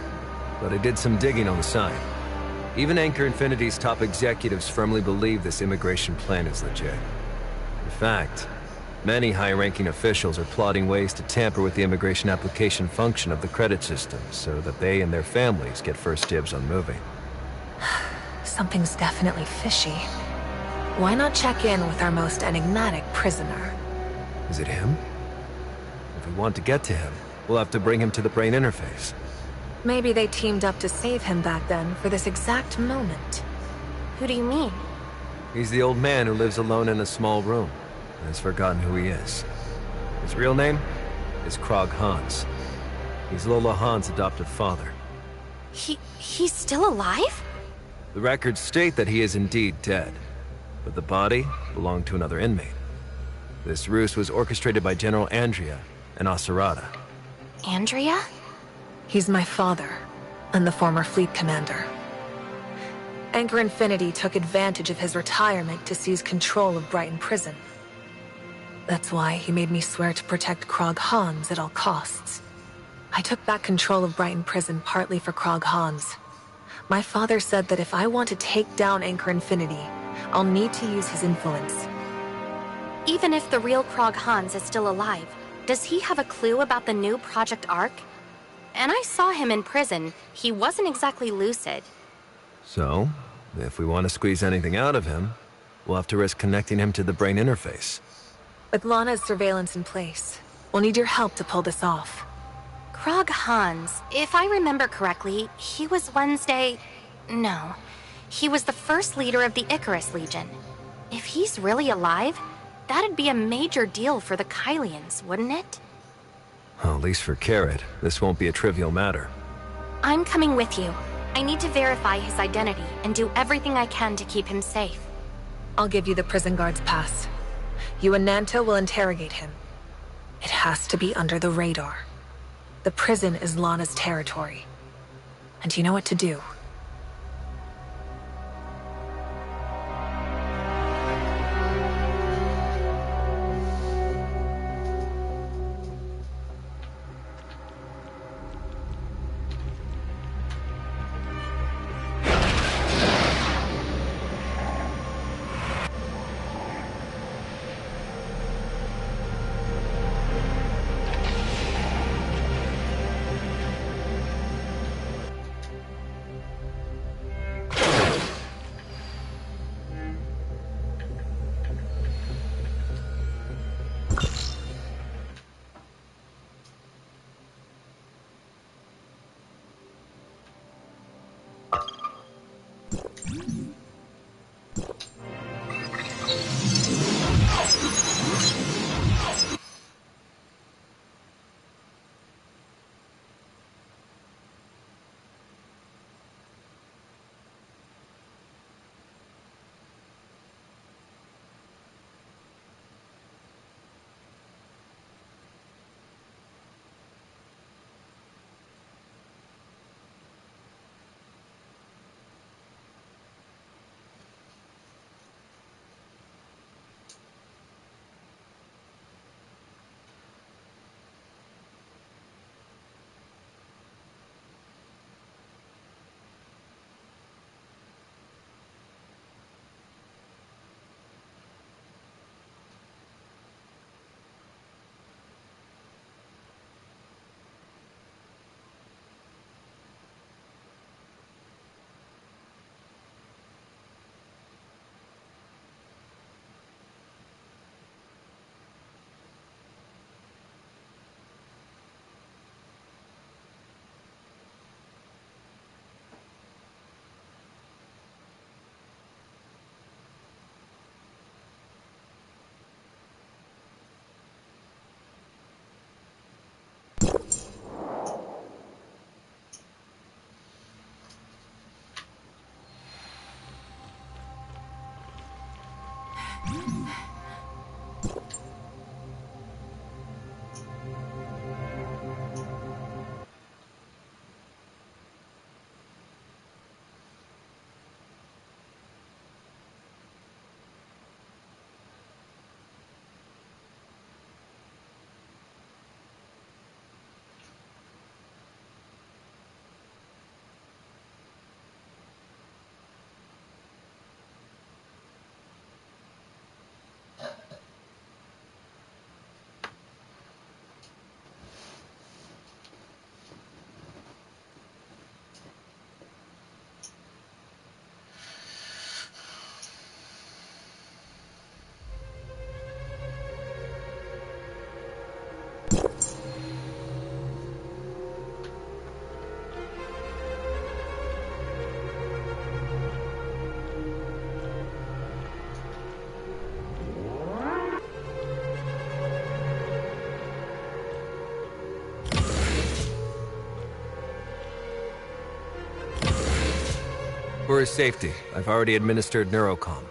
but I did some digging on the side. Even Anchor Infinity's top executives firmly believe this immigration plan is legit. In fact, many high-ranking officials are plotting ways to tamper with the immigration application function of the credit system so that they and their families get first dibs on moving. Something's definitely fishy. Why not check in with our most enigmatic prisoner? Is it him? If we want to get to him, we'll have to bring him to the brain interface. Maybe they teamed up to save him back then for this exact moment. Who do you mean? He's the old man who lives alone in a small room and has forgotten who he is. His real name is Krog Hans. He's Lola Han's adoptive father. He's still alive? The records state that he is indeed dead, but the body belonged to another inmate. This ruse was orchestrated by General Andrea and Asurada. Andrea? He's my father, and the former fleet commander. Anchor Infinity took advantage of his retirement to seize control of Brighton Prison. That's why he made me swear to protect Krog Hans at all costs. I took back control of Brighton Prison partly for Krog Hans. My father said that if I want to take down Anchor Infinity, I'll need to use his influence. Even if the real Krog Hans is still alive, does he have a clue about the new Project Ark? And I saw him in prison. He wasn't exactly lucid. So, if we want to squeeze anything out of him, we'll have to risk connecting him to the brain interface. With Lana's surveillance in place, we'll need your help to pull this off. Krog Hans, if I remember correctly, he was No. He was the first leader of the Icarus Legion. If he's really alive, that'd be a major deal for the Kylians, wouldn't it? Well, at least for Carrot, this won't be a trivial matter. I'm coming with you. I need to verify his identity and do everything I can to keep him safe. I'll give you the prison guard's pass. You and Nanta will interrogate him. It has to be under the radar. The prison is Lana's territory. And you know what to do. For his safety, I've already administered Neurocom.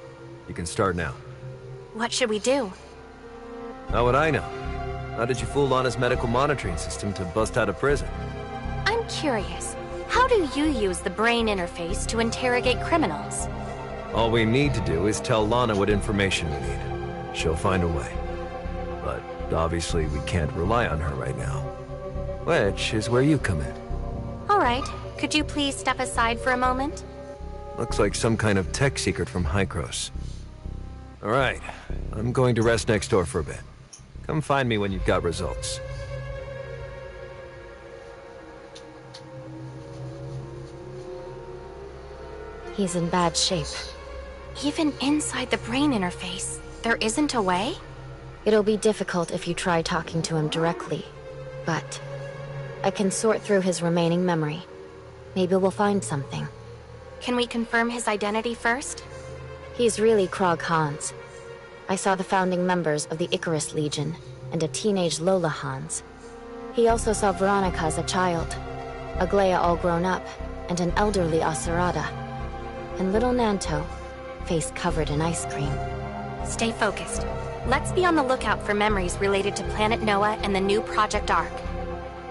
You can start now. What should we do? How would I know? How did you fool Lana's medical monitoring system to bust out of prison? I'm curious. How do you use the brain interface to interrogate criminals? All we need to do is tell Lana what information we need. She'll find a way. But obviously we can't rely on her right now. Which is where you come in. All right. Could you please step aside for a moment? Looks like some kind of tech secret from Hykros. Alright, I'm going to rest next door for a bit. Come find me when you've got results. He's in bad shape. Even inside the brain interface, there isn't a way? It'll be difficult if you try talking to him directly, but I can sort through his remaining memory. Maybe we'll find something. Can we confirm his identity first? He's really Krog Hans. I saw the founding members of the Icarus Legion, and a teenage Lola Hans. He also saw Veronica as a child, Aglaia all grown up, and an elderly Acerada. And little Nanto, face covered in ice cream. Stay focused. Let's be on the lookout for memories related to Planet Noah and the new Project Ark.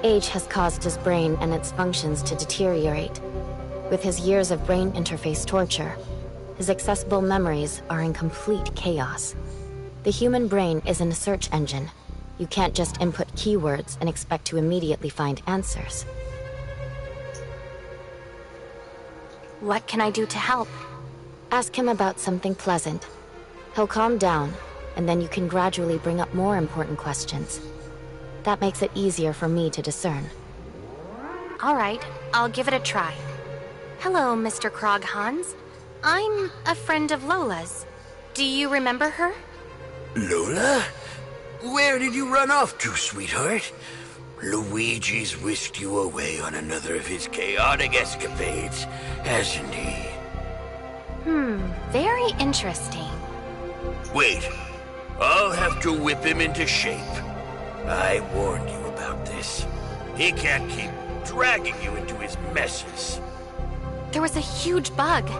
Age has caused his brain and its functions to deteriorate. With his years of brain interface torture, his accessible memories are in complete chaos. The human brain isn't a search engine. You can't just input keywords and expect to immediately find answers. What can I do to help? Ask him about something pleasant. He'll calm down, and then you can gradually bring up more important questions. That makes it easier for me to discern. All right, I'll give it a try. Hello, Mr. Krog Hans. I'm a friend of Lola's. Do you remember her? Lola? Where did you run off to, sweetheart? Luigi's whisked you away on another of his chaotic escapades, hasn't he? Very interesting. Wait. I'll have to whip him into shape. I warned you about this. He can't keep dragging you into his messes. There was a huge bug.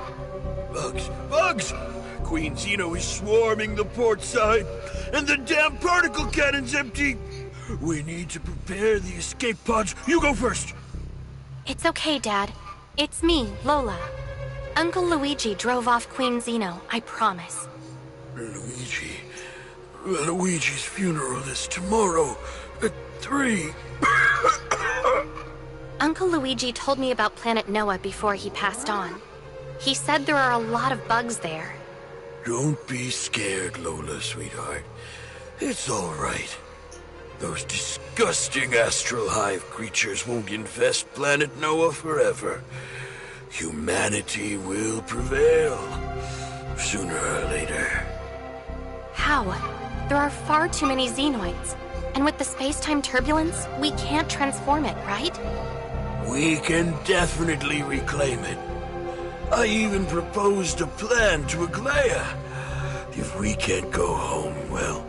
Bugs! Bugs! Queen Zeno is swarming the port side, and the damn particle cannon's empty. We need to prepare the escape pods. You go first. It's okay, Dad. It's me, Lola. Uncle Luigi drove off Queen Zeno, I promise. Luigi... Luigi's funeral is tomorrow at 3. Uncle Luigi told me about Planet Noah before he passed on. He said there are a lot of bugs there. Don't be scared, Lola, sweetheart. It's all right. Those disgusting astral hive creatures won't infest Planet Noah forever. Humanity will prevail, sooner or later. How? There are far too many Xenoids. And with the space-time turbulence, we can't transform it, right? We can definitely reclaim it. I even proposed a plan to Aglaia. If we can't go home, well,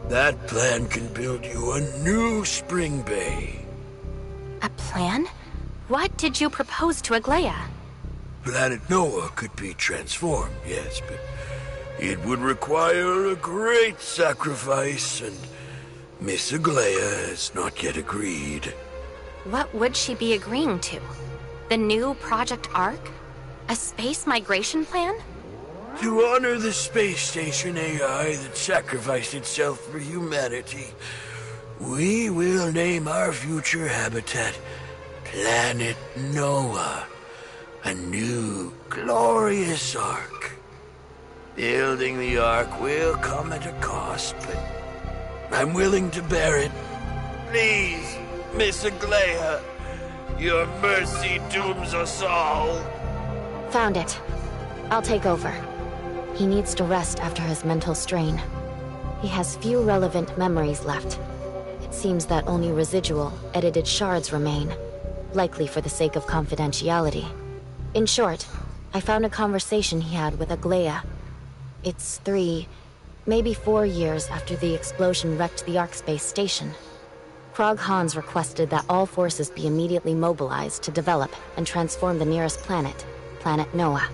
that plan can build you a new Spring Bay. A plan? What did you propose to Aglaia? Planet Noah could be transformed, yes, but it would require a great sacrifice, and Miss Aglaia has not yet agreed. What would she be agreeing to? The new Project Ark? A space migration plan? To honor the space station AI that sacrificed itself for humanity, we will name our future habitat Planet Noah, a new, glorious Ark. Building the Ark will come at a cost, but I'm willing to bear it. Please, Miss Aglaia, your mercy dooms us all. Found it. I'll take over. He needs to rest after his mental strain. He has few relevant memories left. It seems that only residual, edited shards remain, likely for the sake of confidentiality. In short, I found a conversation he had with Aglaia. It's 3, maybe 4 years after the explosion wrecked the Ark space station. Krog Hans requested that all forces be immediately mobilized to develop and transform the nearest planet. Planet Noah.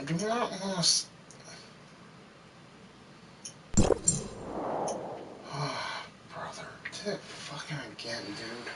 I do not want to... Oh, brother. Did it fucking again, dude.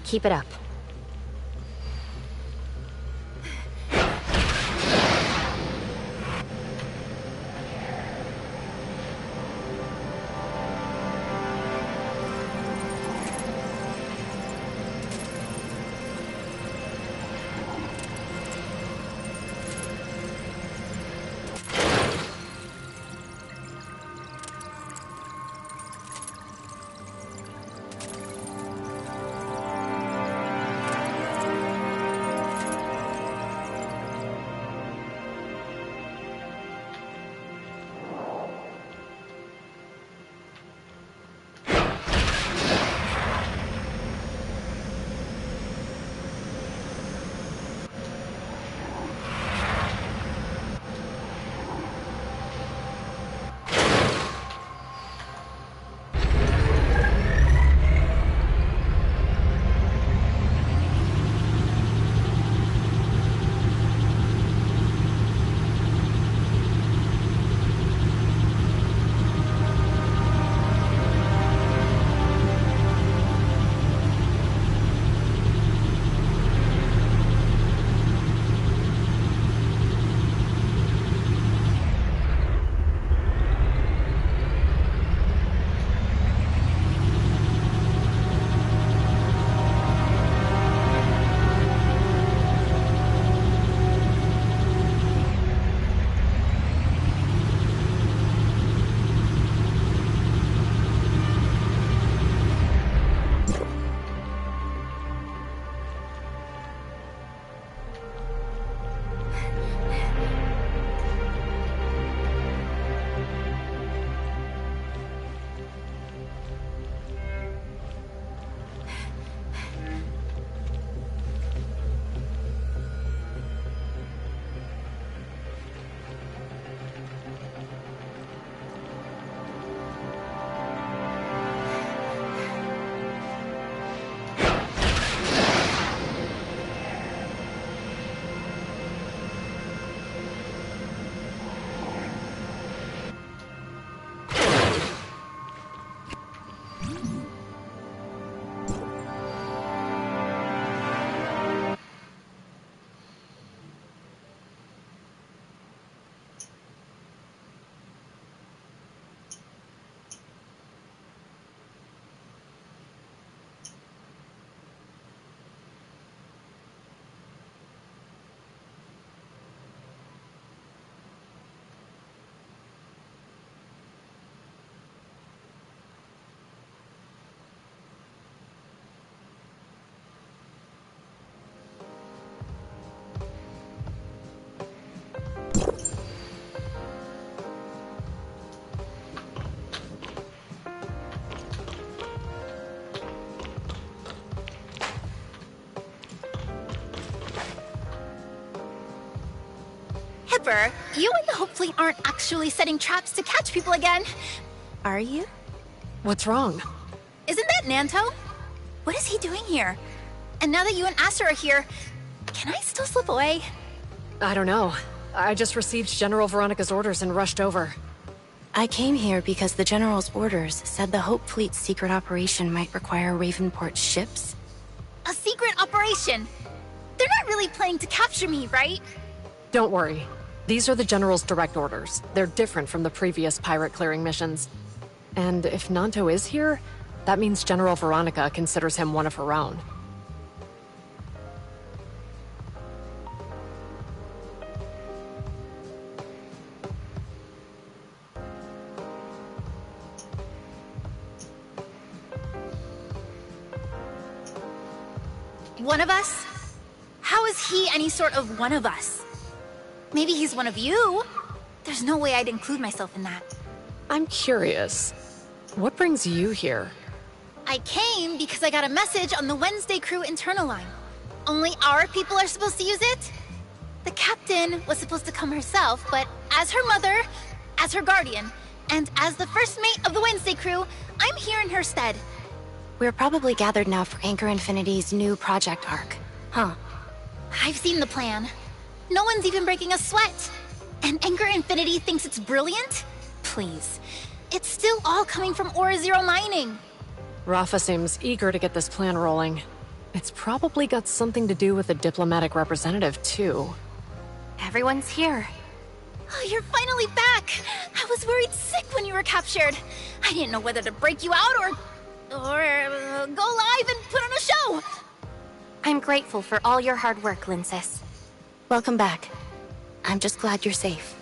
Keep it up. Hipper, you and the Hope Fleet aren't actually setting traps to catch people again, are you? What's wrong? Isn't that Nanto? What is he doing here? And now that you and Aster are here, can I still slip away? I don't know. I just received General Veronica's orders and rushed over. I came here because the General's orders said the Hope Fleet's secret operation might require Ravenport's ships. A secret operation? They're not really planning to capture me, right? Don't worry. These are the General's direct orders. They're different from the previous pirate clearing missions. And if Nanto is here, that means General Veronica considers him one of her own. One of us? How is he any sort of one of us? Maybe he's one of you? There's no way I'd include myself in that. I'm curious. What brings you here? I came because I got a message on the Wednesday crew internal line. Only our people are supposed to use it? The captain was supposed to come herself, but as her mother, as her guardian, and as the first mate of the Wednesday crew, I'm here in her stead. We're probably gathered now for Anchor Infinity's new project arc, huh? I've seen the plan. No one's even breaking a sweat. And Anchor Infinity thinks it's brilliant? Please. It's still all coming from Aura Zero mining. Rafa seems eager to get this plan rolling. It's probably got something to do with the diplomatic representative, too. Everyone's here. Oh, you're finally back! I was worried sick when you were captured. I didn't know whether to break you out or go live and put on a show! I'm grateful for all your hard work, Linsis. Welcome back. I'm just glad you're safe.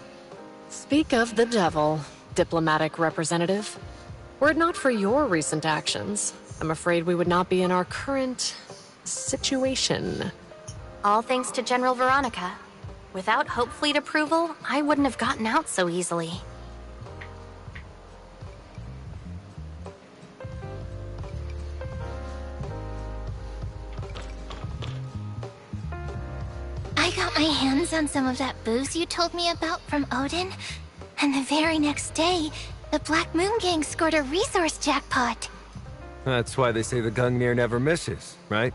Speak of the devil, diplomatic representative. Were it not for your recent actions, I'm afraid we would not be in our current situation. All thanks to General Veronica. Without Hope Fleet approval, I wouldn't have gotten out so easily. I got my hands on some of that booze you told me about from Odin, and the very next day, the Black Moon Gang scored a resource jackpot. That's why they say the Gungnir never misses, right?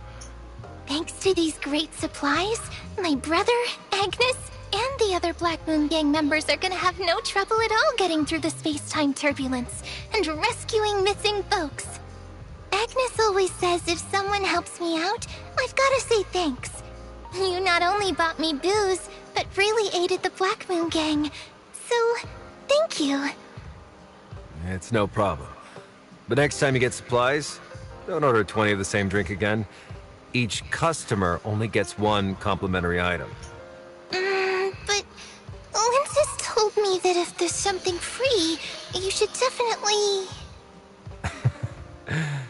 Thanks to these great supplies, my brother, Agnes, and the other Black Moon Gang members are gonna have no trouble at all getting through the space-time turbulence and rescuing missing folks. Agnes always says if someone helps me out, I've gotta say thanks. You not only bought me booze, but really aided the Black Moon Gang. So, thank you. It's no problem. But next time you get supplies, don't order 20 of the same drink again. Each customer only gets one complimentary item. But Linsis told me that if there's something free, you should definitely...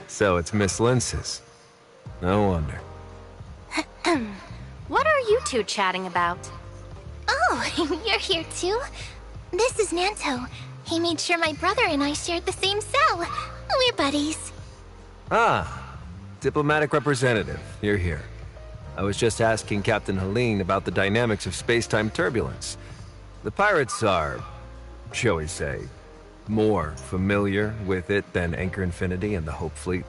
So it's Miss Linsis. No wonder. What are you two chatting about? Oh, you're here too? This is Nanto. He made sure my brother and I shared the same cell. We're buddies. Ah, diplomatic representative, you're here. I was just asking Captain Helene about the dynamics of space-time turbulence. The pirates are, shall we say, more familiar with it than Anchor Infinity and the Hope Fleet.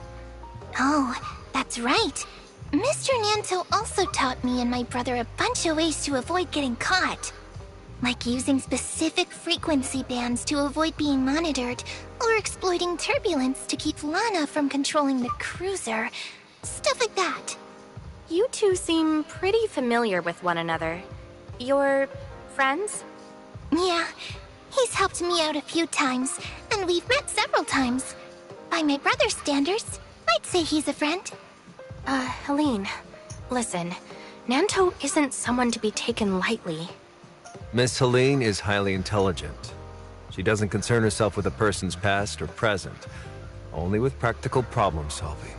Oh, that's right. Mr. Nanto also taught me and my brother a bunch of ways to avoid getting caught. Like using specific frequency bands to avoid being monitored, or exploiting turbulence to keep Lana from controlling the cruiser. Stuff like that. You two seem pretty familiar with one another. You're friends? Yeah, he's helped me out a few times, and we've met several times. By my brother's standards, I'd say he's a friend. Helene, listen. Nanto isn't someone to be taken lightly. Miss Helene is highly intelligent. She doesn't concern herself with a person's past or present, only with practical problem solving.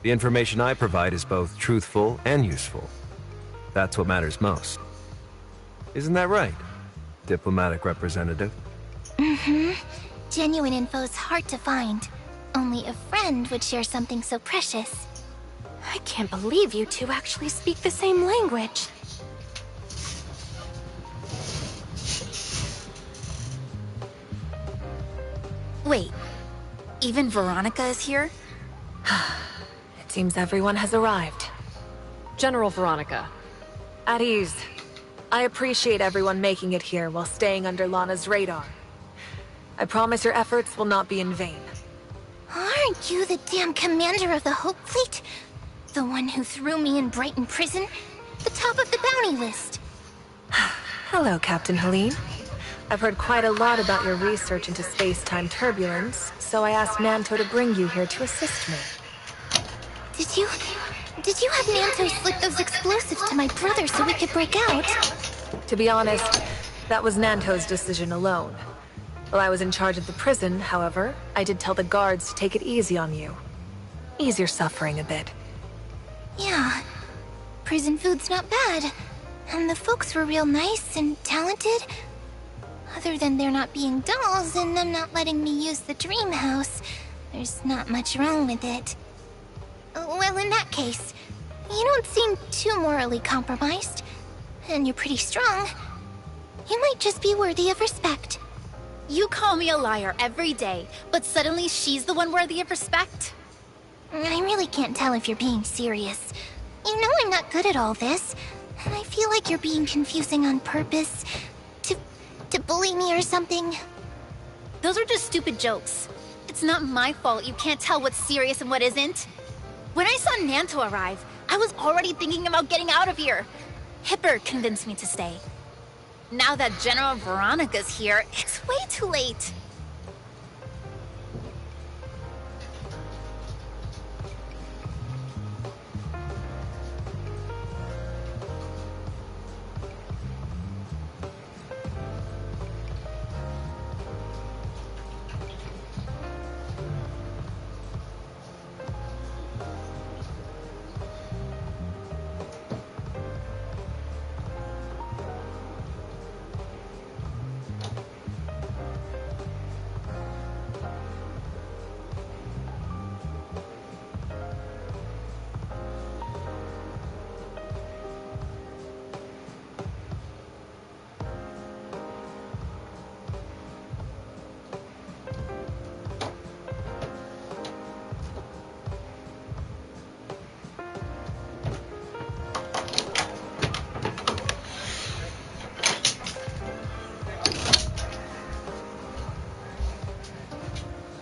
The information I provide is both truthful and useful. That's what matters most. Isn't that right, diplomatic representative? Mm-hmm. Genuine info's hard to find. Only a friend would share something so precious. I can't believe you two actually speak the same language. Wait, even Veronica is here? It seems everyone has arrived. General Veronica. At ease. I appreciate everyone making it here while staying under Lana's radar. I promise your efforts will not be in vain. Aren't you the damn commander of the Hope Fleet? The one who threw me in Brighton Prison? The top of the bounty list. Hello, Captain Helene. I've heard quite a lot about your research into space-time turbulence, so I asked Nanto to bring you here to assist me. Did you have Nanto slip those explosives to my brother so we could break out? To be honest, that was Nanto's decision alone. While I was in charge of the prison, however, I did tell the guards to take it easy on you. Ease your suffering a bit. Yeah, prison food's not bad. And the folks were real nice and talented. Other than there not being dolls and them not letting me use the dream house, there's not much wrong with it. Well, in that case, you don't seem too morally compromised. And you're pretty strong. You might just be worthy of respect. You call me a liar every day, but suddenly she's the one worthy of respect? I really can't tell if you're being serious. You know I'm not good at all this, and I feel like you're being confusing on purpose. To bully me or something. Those are just stupid jokes. It's not my fault you can't tell what's serious and what isn't. When I saw Nanto arrive, I was already thinking about getting out of here. Hipper convinced me to stay. Now that General Veronica's here, it's way too late.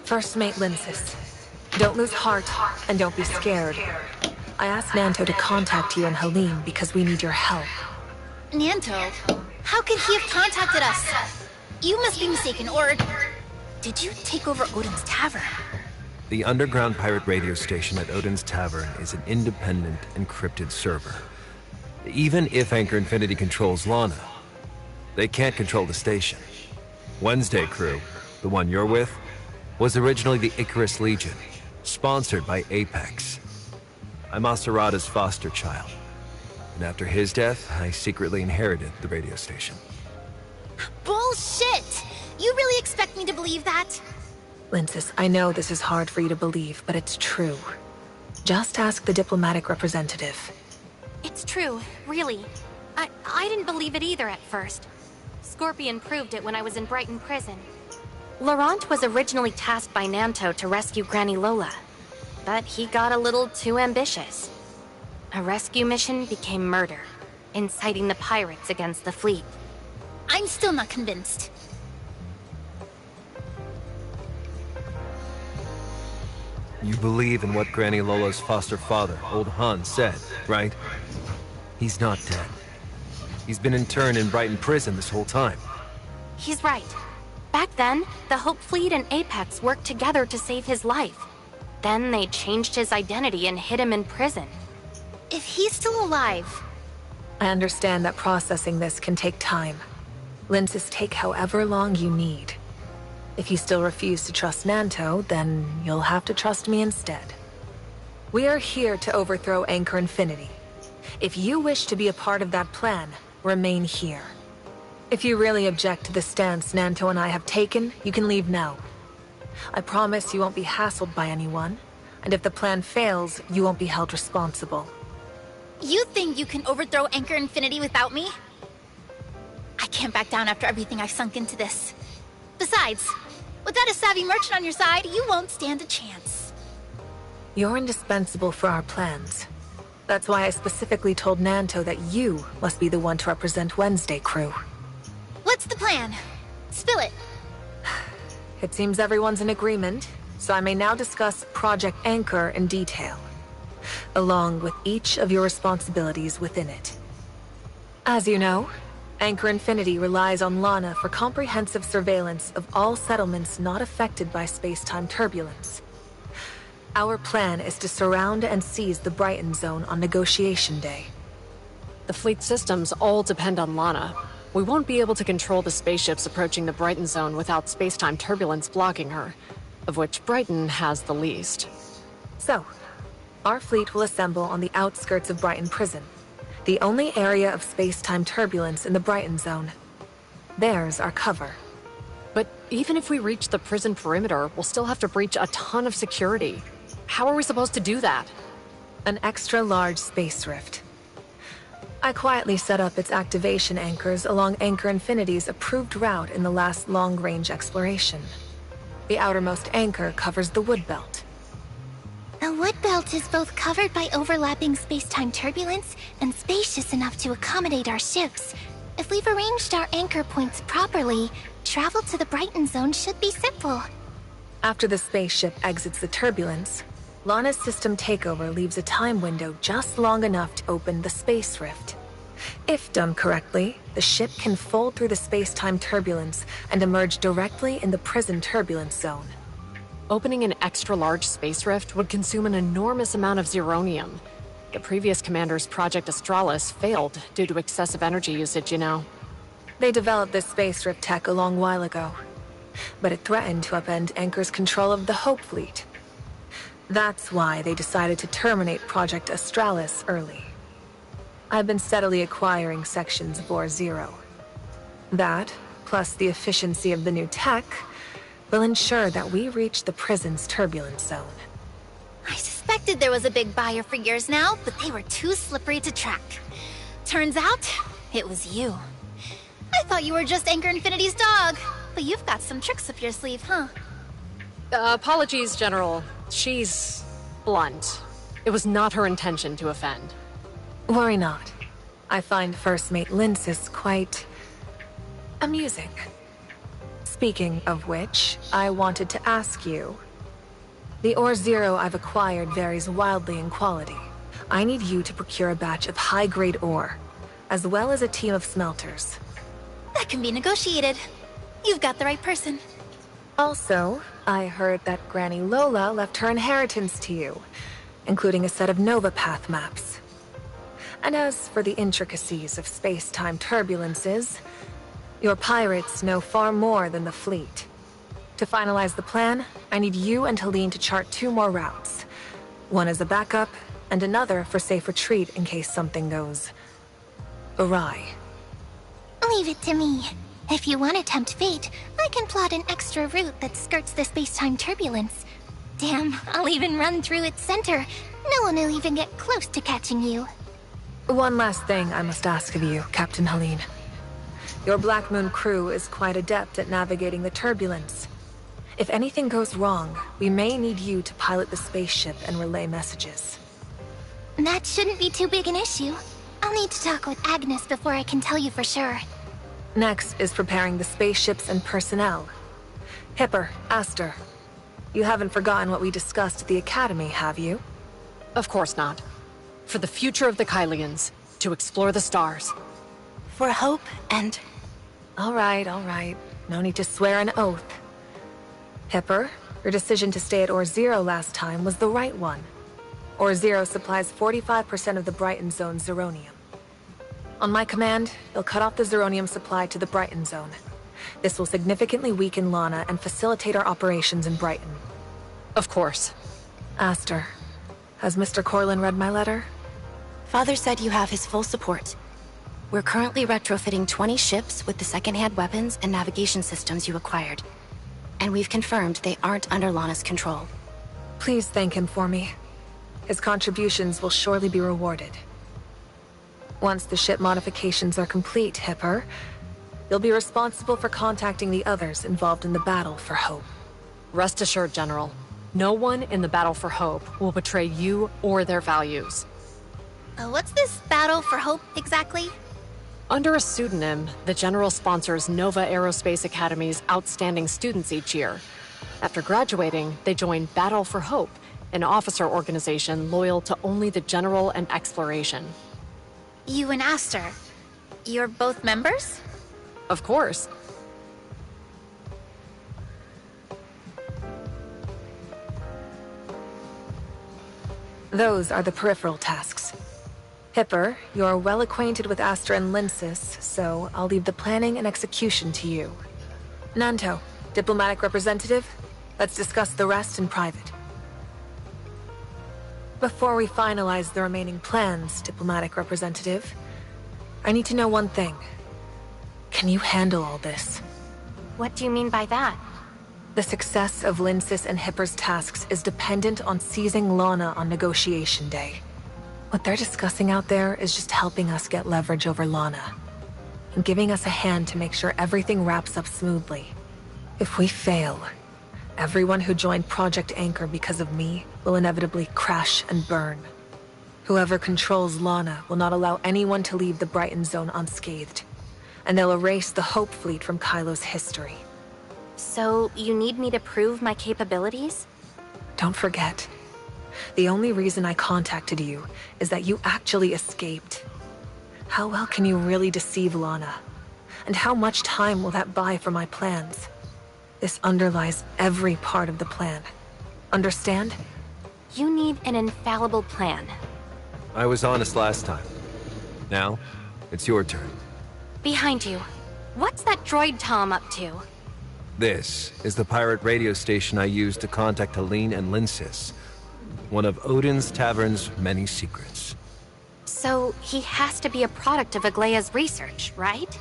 First Mate Linsis, don't lose heart and don't be scared. I asked Nanto to contact you and Helene because we need your help. Nanto? How could he have contacted us? You must be mistaken, or... Did you take over Odin's Tavern? The underground pirate radio station at Odin's Tavern is an independent, encrypted server. Even if Anchor Infinity controls Lana, they can't control the station. Wednesday Crew, the one you're with, was originally the Icarus Legion, sponsored by Apex. I'm Aserada's foster child, and after his death, I secretly inherited the radio station. Bullshit! You really expect me to believe that? Linsis, I know this is hard for you to believe, but it's true. Just ask the diplomatic representative. It's true, really. I didn't believe it either at first. Scorpion proved it when I was in Brighton Prison. Laurent was originally tasked by Nanto to rescue Granny Lola, but he got a little too ambitious. A rescue mission became murder, inciting the pirates against the fleet. I'm still not convinced. You believe in what Granny Lola's foster father, Old Hans, said, right? He's not dead. He's been interned in Brighton Prison this whole time. He's right. Back then, the Hope Fleet and Apex worked together to save his life. Then they changed his identity and hid him in prison. If he's still alive... I understand that processing this can take time. Linsis, take however long you need. If you still refuse to trust Nanto, then you'll have to trust me instead. We are here to overthrow Anchor Infinity. If you wish to be a part of that plan, remain here. If you really object to the stance Nanto and I have taken, you can leave now. I promise you won't be hassled by anyone, and if the plan fails, you won't be held responsible. You think you can overthrow Anchor Infinity without me? I can't back down after everything I've sunk into this. Besides, without a savvy merchant on your side, you won't stand a chance. You're indispensable for our plans. That's why I specifically told Nanto that you must be the one to represent Wednesday Crew. What's the plan? Spill it. It seems everyone's in agreement, so I may now discuss Project Anchor in detail, along with each of your responsibilities within it. As you know, Anchor Infinity relies on Lana for comprehensive surveillance of all settlements not affected by space-time turbulence. Our plan is to surround and seize the Brighton Zone on Negotiation Day. The fleet systems all depend on Lana. We won't be able to control the spaceships approaching the Brighton Zone without space-time turbulence blocking her, of which Brighton has the least. So, our fleet will assemble on the outskirts of Brighton Prison, the only area of space-time turbulence in the Brighton Zone. There's our cover. But even if we reach the prison perimeter, we'll still have to breach a ton of security. How are we supposed to do that? An extra-large space rift. I quietly set up its activation anchors along Anchor Infinity's approved route in the last long-range exploration. The outermost anchor covers the wood belt. The wood belt is both covered by overlapping space-time turbulence and spacious enough to accommodate our ships. If we've arranged our anchor points properly, travel to the Brighton Zone should be simple. After the spaceship exits the turbulence, Lana's system takeover leaves a time window just long enough to open the space rift. If done correctly, the ship can fold through the space-time turbulence and emerge directly in the prison turbulence zone. Opening an extra-large space rift would consume an enormous amount of zeronium. The previous commander's Project Astralis failed due to excessive energy usage, you know. They developed this space rift tech a long while ago, but it threatened to upend Anchor's control of the Hope Fleet. That's why they decided to terminate Project Astralis early. I've been steadily acquiring sections of OR-Zero. That, plus the efficiency of the new tech, will ensure that we reach the prison's turbulence zone. I suspected there was a big buyer for years now, but they were too slippery to track. Turns out, it was you. I thought you were just Anchor Infinity's dog, but you've got some tricks up your sleeve, huh? Apologies, General. She's blunt. It was not her intention to offend. Worry not. I find First Mate Lynsis quite amusing. Speaking of which, I wanted to ask you. The OR-Zero I've acquired varies wildly in quality. I need you to procure a batch of high-grade ore, as well as a team of smelters. That can be negotiated. You've got the right person. Also, I heard that Granny Lola left her inheritance to you, including a set of Nova Path maps. And as for the intricacies of space-time turbulences, your pirates know far more than the fleet. To finalize the plan, I need you and Helene to chart 2 more routes. One as a backup, and another for safe retreat in case something goes awry. Leave it to me. If you want to tempt fate, I can plot an extra route that skirts the space-time turbulence. Damn, I'll even run through its center. No one will even get close to catching you. One last thing I must ask of you, Captain Helene. Your Black Moon crew is quite adept at navigating the turbulence. If anything goes wrong, we may need you to pilot the spaceship and relay messages. That shouldn't be too big an issue. I'll need to talk with Agnes before I can tell you for sure. Next is preparing the spaceships and personnel. Hipper, Aster, you haven't forgotten what we discussed at the Academy, have you? Of course not. For the future of the Kylians, to explore the stars. For hope and... All right. No need to swear an oath. Hipper, your decision to stay at OR-Zero last time was the right one. OR-Zero supplies 45% of the Brighton Zone's zeronium. On my command, you'll cut off the zeronium supply to the Brighton Zone. This will significantly weaken Lana and facilitate our operations in Brighton. Of course. Aster, has Mr. Corlin read my letter? Father said you have his full support. We're currently retrofitting 20 ships with the second-hand weapons and navigation systems you acquired. And we've confirmed they aren't under Lana's control. Please thank him for me. His contributions will surely be rewarded. Once the ship modifications are complete, Hipper, you'll be responsible for contacting the others involved in the battle for Hope. Rest assured, General. No one in the battle for Hope will betray you or their values. What's this battle for Hope exactly? Under a pseudonym, the General sponsors Nova Aerospace Academy's outstanding students each year. After graduating, they join Battle for Hope, an officer organization loyal to only the General and Exploration. You and Aster, you're both members? Of course. Those are the peripheral tasks. Hipper, you're well acquainted with Aster and Lynsis, so I'll leave the planning and execution to you. Nanto, diplomatic representative, let's discuss the rest in private. Before we finalize the remaining plans, diplomatic representative, I need to know one thing. Can you handle all this? What do you mean by that? The success of Lynsis and Hipper's tasks is dependent on seizing Lana on negotiation day. What they're discussing out there is just helping us get leverage over Lana, and giving us a hand to make sure everything wraps up smoothly. If we fail, everyone who joined Project Anchor because of me will inevitably crash and burn. Whoever controls Lana will not allow anyone to leave the Brighton Zone unscathed, and they'll erase the Hope Fleet from Kylo's history. So, you need me to prove my capabilities? Don't forget, the only reason I contacted you is that you actually escaped. How well can you really deceive Lana? And how much time will that buy for my plans? This underlies every part of the plan. Understand? You need an infallible plan. I was honest last time. Now, it's your turn. Behind you. What's that droid Tom up to? This is the pirate radio station I used to contact Helene and Lynsis. One of Odin's Tavern's many secrets. So, he has to be a product of Aglaya's research, right?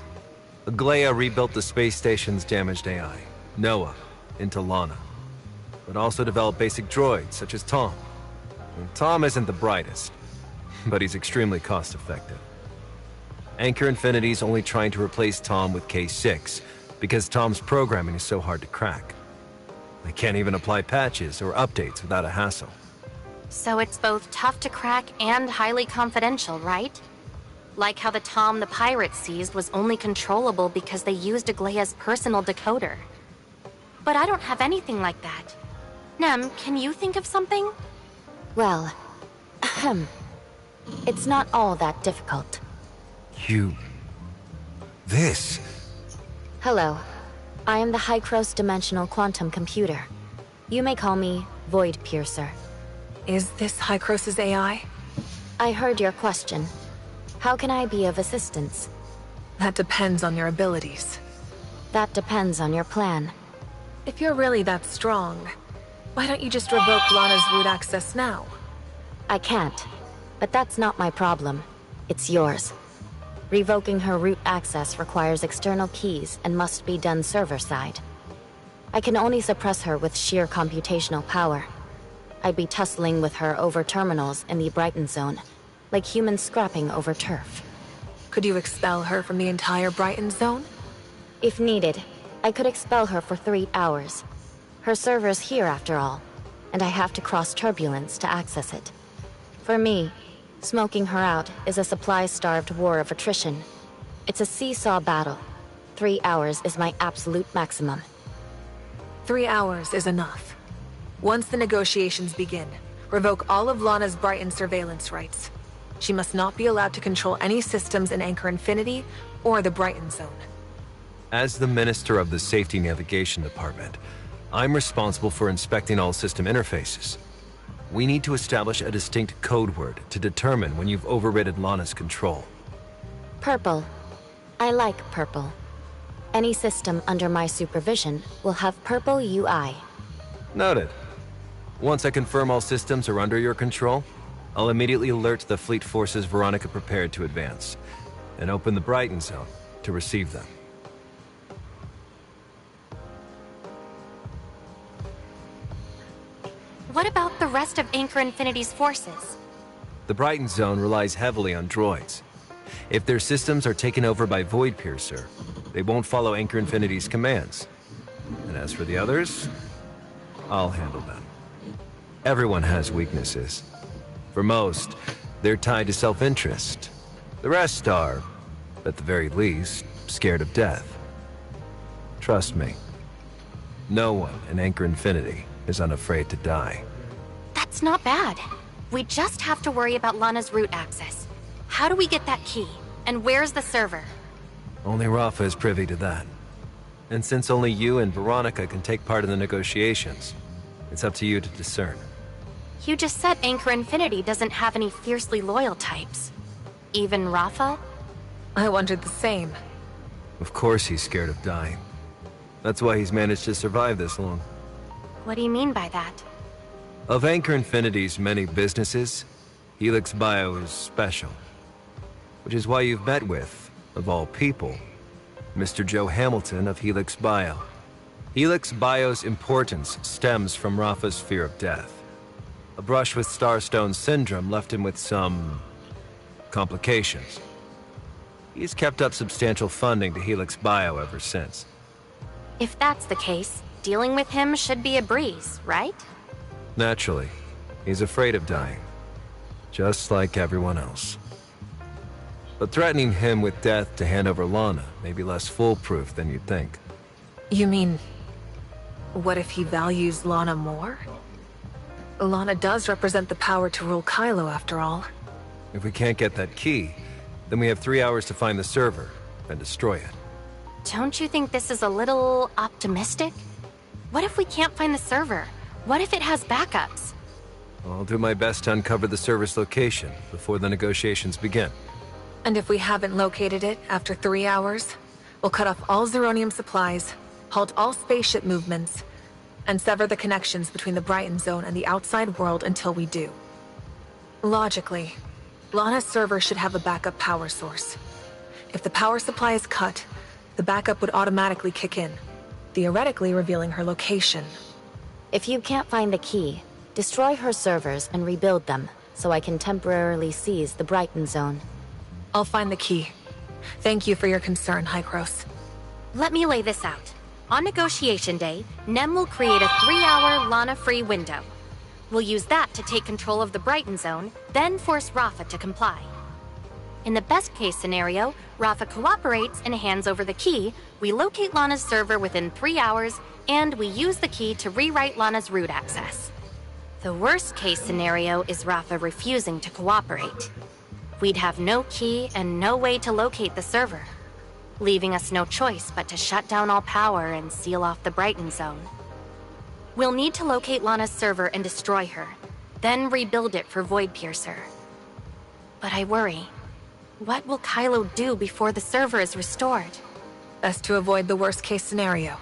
Aglaya rebuilt the space station's damaged AI, Noah, into Lana. But also developed basic droids, such as Tom. And Tom isn't the brightest, but he's extremely cost-effective. Anchor Infinity's only trying to replace Tom with K6, because Tom's programming is so hard to crack. They can't even apply patches or updates without a hassle. So it's both tough to crack and highly confidential, right? Like how the Tom the pirate seized was only controllable because they used Aglaya's personal decoder. But I don't have anything like that. Nem, can you think of something? Well, it's not all that difficult. This? Hello. I am the Hykros Dimensional Quantum Computer. You may call me Void Piercer. Is this Hykros' AI? I heard your question. How can I be of assistance? That depends on your abilities. That depends on your plan. If you're really that strong, why don't you just revoke Lana's root access now? I can't. But that's not my problem. It's yours. Revoking her root access requires external keys and must be done server-side. I can only suppress her with sheer computational power. I'd be tussling with her over terminals in the Brighton Zone, like humans scrapping over turf. Could you expel her from the entire Brighton Zone? If needed, I could expel her for 3 hours. Her server's here after all, and I have to cross turbulence to access it. For me, smoking her out is a supply-starved war of attrition. It's a seesaw battle. 3 hours is my absolute maximum. 3 hours is enough. Once the negotiations begin, revoke all of Lana's Brighton surveillance rights. She must not be allowed to control any systems in Anchor Infinity or the Brighton Zone. As the Minister of the Safety Navigation Department, I'm responsible for inspecting all system interfaces. We need to establish a distinct code word to determine when you've overridden Lana's control. Purple. I like purple. Any system under my supervision will have purple UI. Noted. Once I confirm all systems are under your control, I'll immediately alert the fleet forces Veronica prepared to advance, and open the Brighton Zone to receive them. What about the rest of Anchor Infinity's forces? The Brighton Zone relies heavily on droids. If their systems are taken over by Void Piercer, they won't follow Anchor Infinity's commands. And as for the others, I'll handle them. Everyone has weaknesses. For most, they're tied to self-interest. The rest are At the very least, scared of death. Trust me. No one in Anchor Infinity is unafraid to die. That's not bad. We just have to worry about Lana's root access. How do we get that key? And where's the server? Only Rafa is privy to that. And since only you and Veronica can take part in the negotiations, it's up to you to discern. You just said Anchor Infinity doesn't have any fiercely loyal types. Even Rafa? I wondered the same. Of course he's scared of dying. That's why he's managed to survive this long. What do you mean by that? Of Anchor Infinity's many businesses, Helix Bio is special. Which is why you've met with, of all people, Mr. Joe Hamilton of Helix Bio. Helix Bio's importance stems from Rafa's fear of death. A brush with Starstone Syndrome left him with some complications. He's kept up substantial funding to Helix Bio ever since. If that's the case, dealing with him should be a breeze, right? Naturally, he's afraid of dying. Just like everyone else. But threatening him with death to hand over Lana may be less foolproof than you'd think. You mean, what if he values Lana more? Lana does represent the power to rule Kylo, after all. If we can't get that key, then we have 3 hours to find the server and destroy it. Don't you think this is a little optimistic? What if we can't find the server? What if it has backups? I'll do my best to uncover the server's location before the negotiations begin. And if we haven't located it after 3 hours, we'll cut off all Zeronium supplies, halt all spaceship movements, and sever the connections between the Brighton Zone and the outside world until we do. Logically, Lana's server should have a backup power source. If the power supply is cut, the backup would automatically kick in, theoretically revealing her location. If you can't find the key, destroy her servers and rebuild them, so I can temporarily seize the Brighton Zone. I'll find the key. Thank you for your concern, Hykros. Let me lay this out. On negotiation day, Nem will create a 3-hour Lana-free window. We'll use that to take control of the Brighton Zone, then force Rafa to comply. In the best-case scenario, Rafa cooperates and hands over the key, we locate Lana's server within 3 hours, and we use the key to rewrite Lana's root access. The worst-case scenario is Rafa refusing to cooperate. We'd have no key and no way to locate the server, leaving us no choice but to shut down all power and seal off the Brighton Zone. We'll need to locate Lana's server and destroy her, then rebuild it for Voidpiercer. But I worry. What will Kylo do before the server is restored? Best to avoid the worst-case scenario.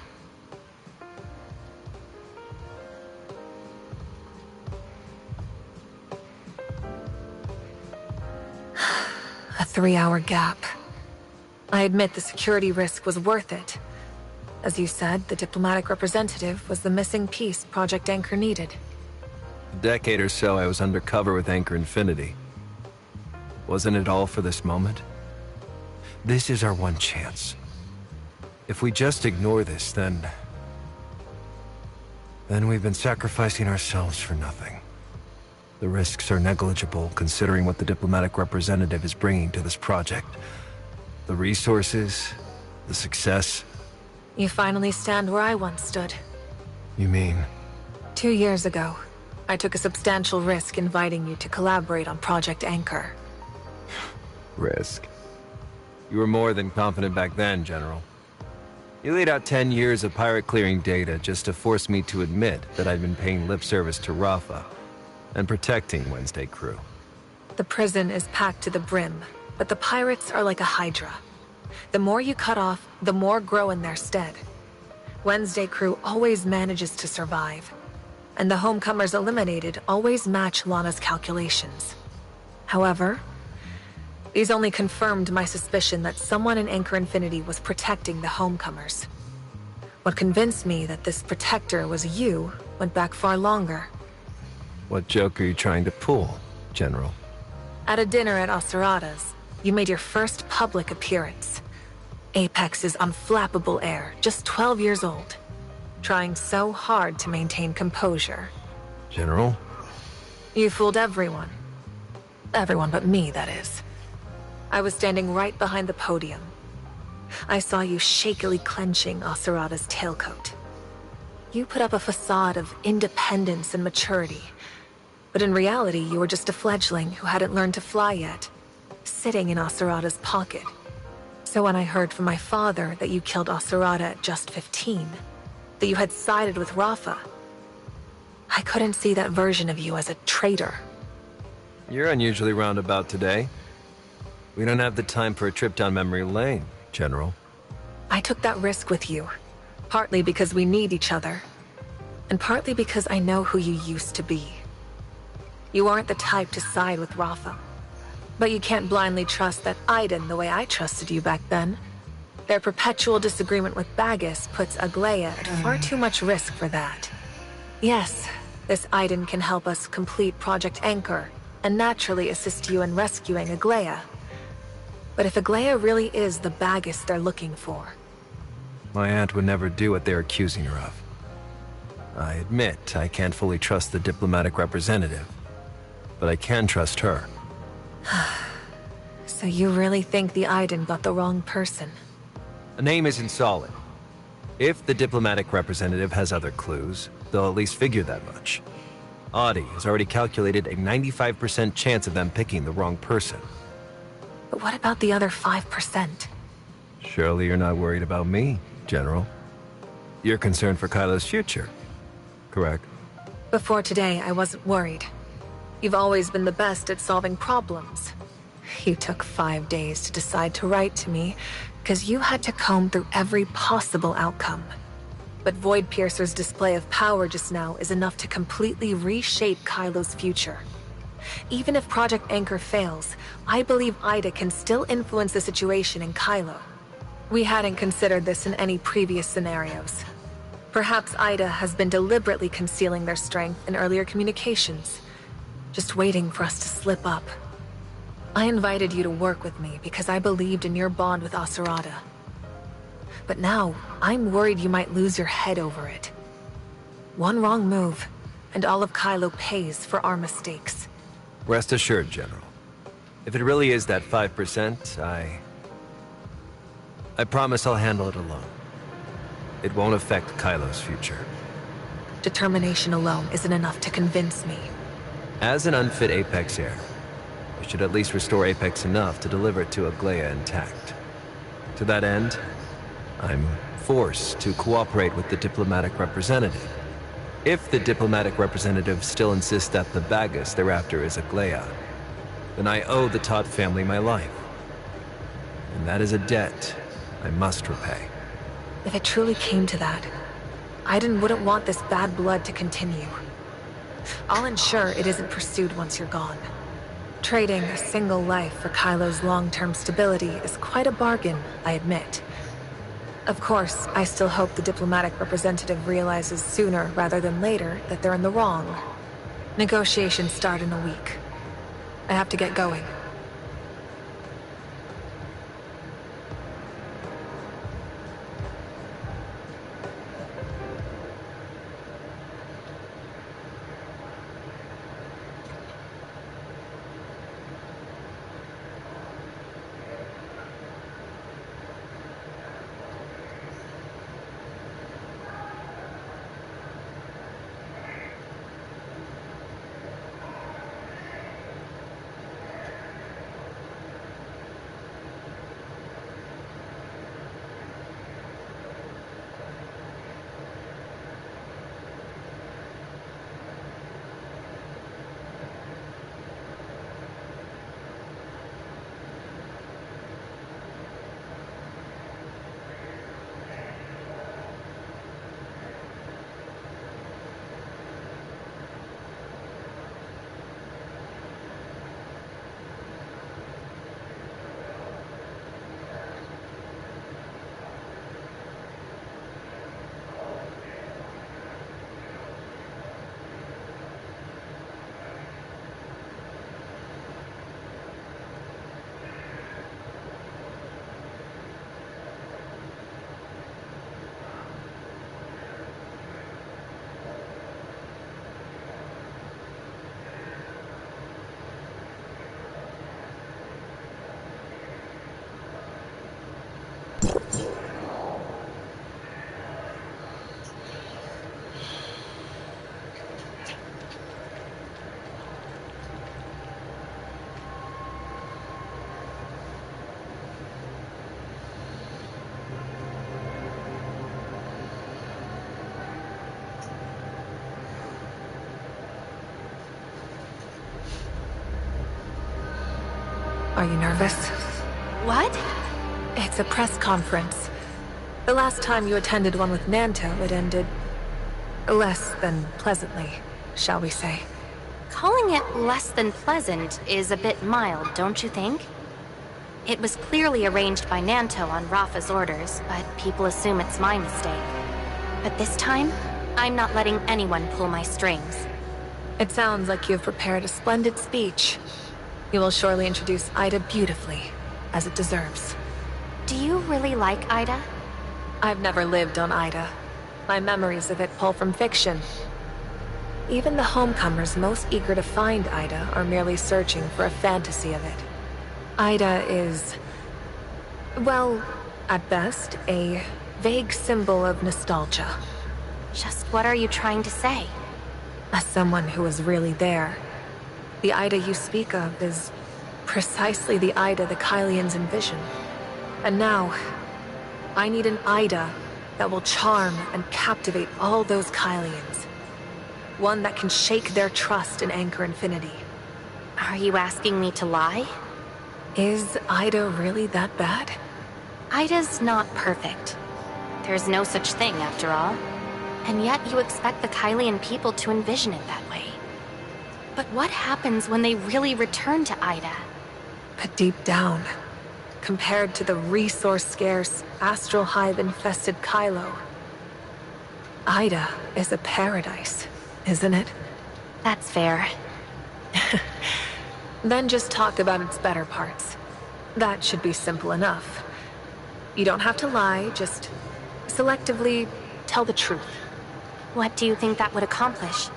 A 3-hour gap. I admit the security risk was worth it. As you said, the diplomatic representative was the missing piece Project Anchor needed. A decade or so I was undercover with Anchor Infinity. Wasn't it all for this moment? This is our one chance. If we just ignore this, then we've been sacrificing ourselves for nothing. The risks are negligible considering what the diplomatic representative is bringing to this project. The resources, the success. You finally stand where I once stood. You mean? 2 years ago, I took a substantial risk inviting you to collaborate on Project Anchor. Risk? You were more than confident back then, General. You laid out 10 years of pirate clearing data just to force me to admit that I'd been paying lip service to Rafa and protecting Wednesday Crew. The prison is packed to the brim, but the pirates are like a hydra. The more you cut off, the more grow in their stead. Wednesday Crew always manages to survive, and the homecomers eliminated always match Lana's calculations. However, these only confirmed my suspicion that someone in Anchor Infinity was protecting the homecomers. What convinced me that this protector was you went back far longer. What joke are you trying to pull, General? At a dinner at Acerada's, you made your first public appearance. Apex's unflappable heir, just 12 years old, trying so hard to maintain composure. General? You fooled everyone. Everyone but me, that is. I was standing right behind the podium. I saw you shakily clenching Asurada's tailcoat. You put up a facade of independence and maturity, but in reality, you were just a fledgling who hadn't learned to fly yet, sitting in Asurada's pocket. So when I heard from my father that you killed Asurada at just 15, that you had sided with Rafa, I couldn't see that version of you as a traitor. You're unusually roundabout today. We don't have the time for a trip down memory lane, General. I took that risk with you, partly because we need each other, and partly because I know who you used to be. You aren't the type to side with Rafa, but you can't blindly trust that Aiden the way I trusted you back then. Their perpetual disagreement with Bagus puts Aglaia at far too much risk for that. Yes, this Aiden can help us complete Project Anchor and naturally assist you in rescuing Aglaia. But if Aglaia really is the Bagus they're looking for... My aunt would never do what they're accusing her of. I admit I can't fully trust the diplomatic representative, but I can trust her. So you really think the Aiden got the wrong person? A name isn't solid. If the diplomatic representative has other clues, they'll at least figure that much. Audie has already calculated a 95% chance of them picking the wrong person. But what about the other 5%? Surely you're not worried about me, General. You're concerned for Kylo's future, correct? Before today, I wasn't worried. You've always been the best at solving problems. You took 5 days to decide to write to me, because you had to comb through every possible outcome. But Void Piercer's display of power just now is enough to completely reshape Kylo's future. Even if Project Anchor fails, I believe Ida can still influence the situation in Kylo. We hadn't considered this in any previous scenarios. Perhaps Ida has been deliberately concealing their strength in earlier communications, just waiting for us to slip up. I invited you to work with me because I believed in your bond with Asurada. But now, I'm worried you might lose your head over it. One wrong move, and all of Kylo pays for our mistakes. Rest assured, General. If it really is that 5%, I promise I'll handle it alone. It won't affect Kylo's future. Determination alone isn't enough to convince me. As an unfit Apex heir, you should at least restore Apex enough to deliver it to Aglaia intact. To that end, I'm forced to cooperate with the diplomatic representative. If the diplomatic representative still insists that the Bagus thereafter is Aglaia, then I owe the Todd family my life. And that is a debt I must repay. If it truly came to that, Aiden wouldn't want this bad blood to continue. I'll ensure it isn't pursued once you're gone. Trading a single life for Kylo's long-term stability is quite a bargain, I admit. Of course, I still hope the diplomatic representative realizes sooner rather than later that they're in the wrong. Negotiations start in a week. I have to get going. Are you nervous? What? It's a press conference. The last time you attended one with Nanto, it ended less than pleasantly, shall we say. Calling it less than pleasant is a bit mild, don't you think? It was clearly arranged by Nanto on Rafa's orders, but people assume it's my mistake. But this time, I'm not letting anyone pull my strings. It sounds like you've prepared a splendid speech. You will surely introduce Ida beautifully, as it deserves. Do you really like Ida? I've never lived on Ida. My memories of it pull from fiction. Even the homecomers most eager to find Ida are merely searching for a fantasy of it. Ida is, well, at best, a vague symbol of nostalgia. Just what are you trying to say? As someone who was really there, the Ida you speak of is precisely the Ida the Kylians envision. And now, I need an Ida that will charm and captivate all those Kylians. One that can shake their trust in Anchor Infinity. Are you asking me to lie? Is Ida really that bad? Ida's not perfect. There's no such thing, after all. And yet you expect the Kylian people to envision it that way. But what happens when they really return to Ida? But deep down, compared to the resource-scarce, astral hive-infested Kylo, Ida is a paradise, isn't it? That's fair. Then just talk about its better parts. That should be simple enough. You don't have to lie, just selectively tell the truth. What do you think that would accomplish?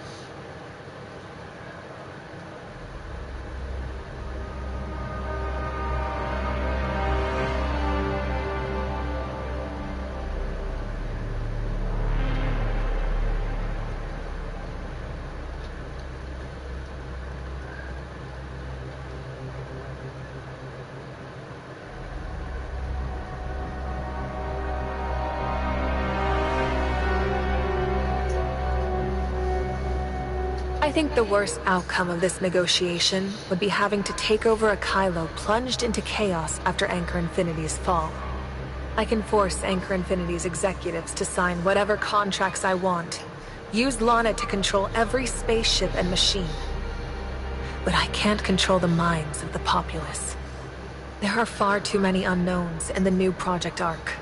I think the worst outcome of this negotiation would be having to take over a Kylo plunged into chaos after Anchor Infinity's fall. I can force Anchor Infinity's executives to sign whatever contracts I want, use Lana to control every spaceship and machine. But I can't control the minds of the populace. There are far too many unknowns in the new Project Ark.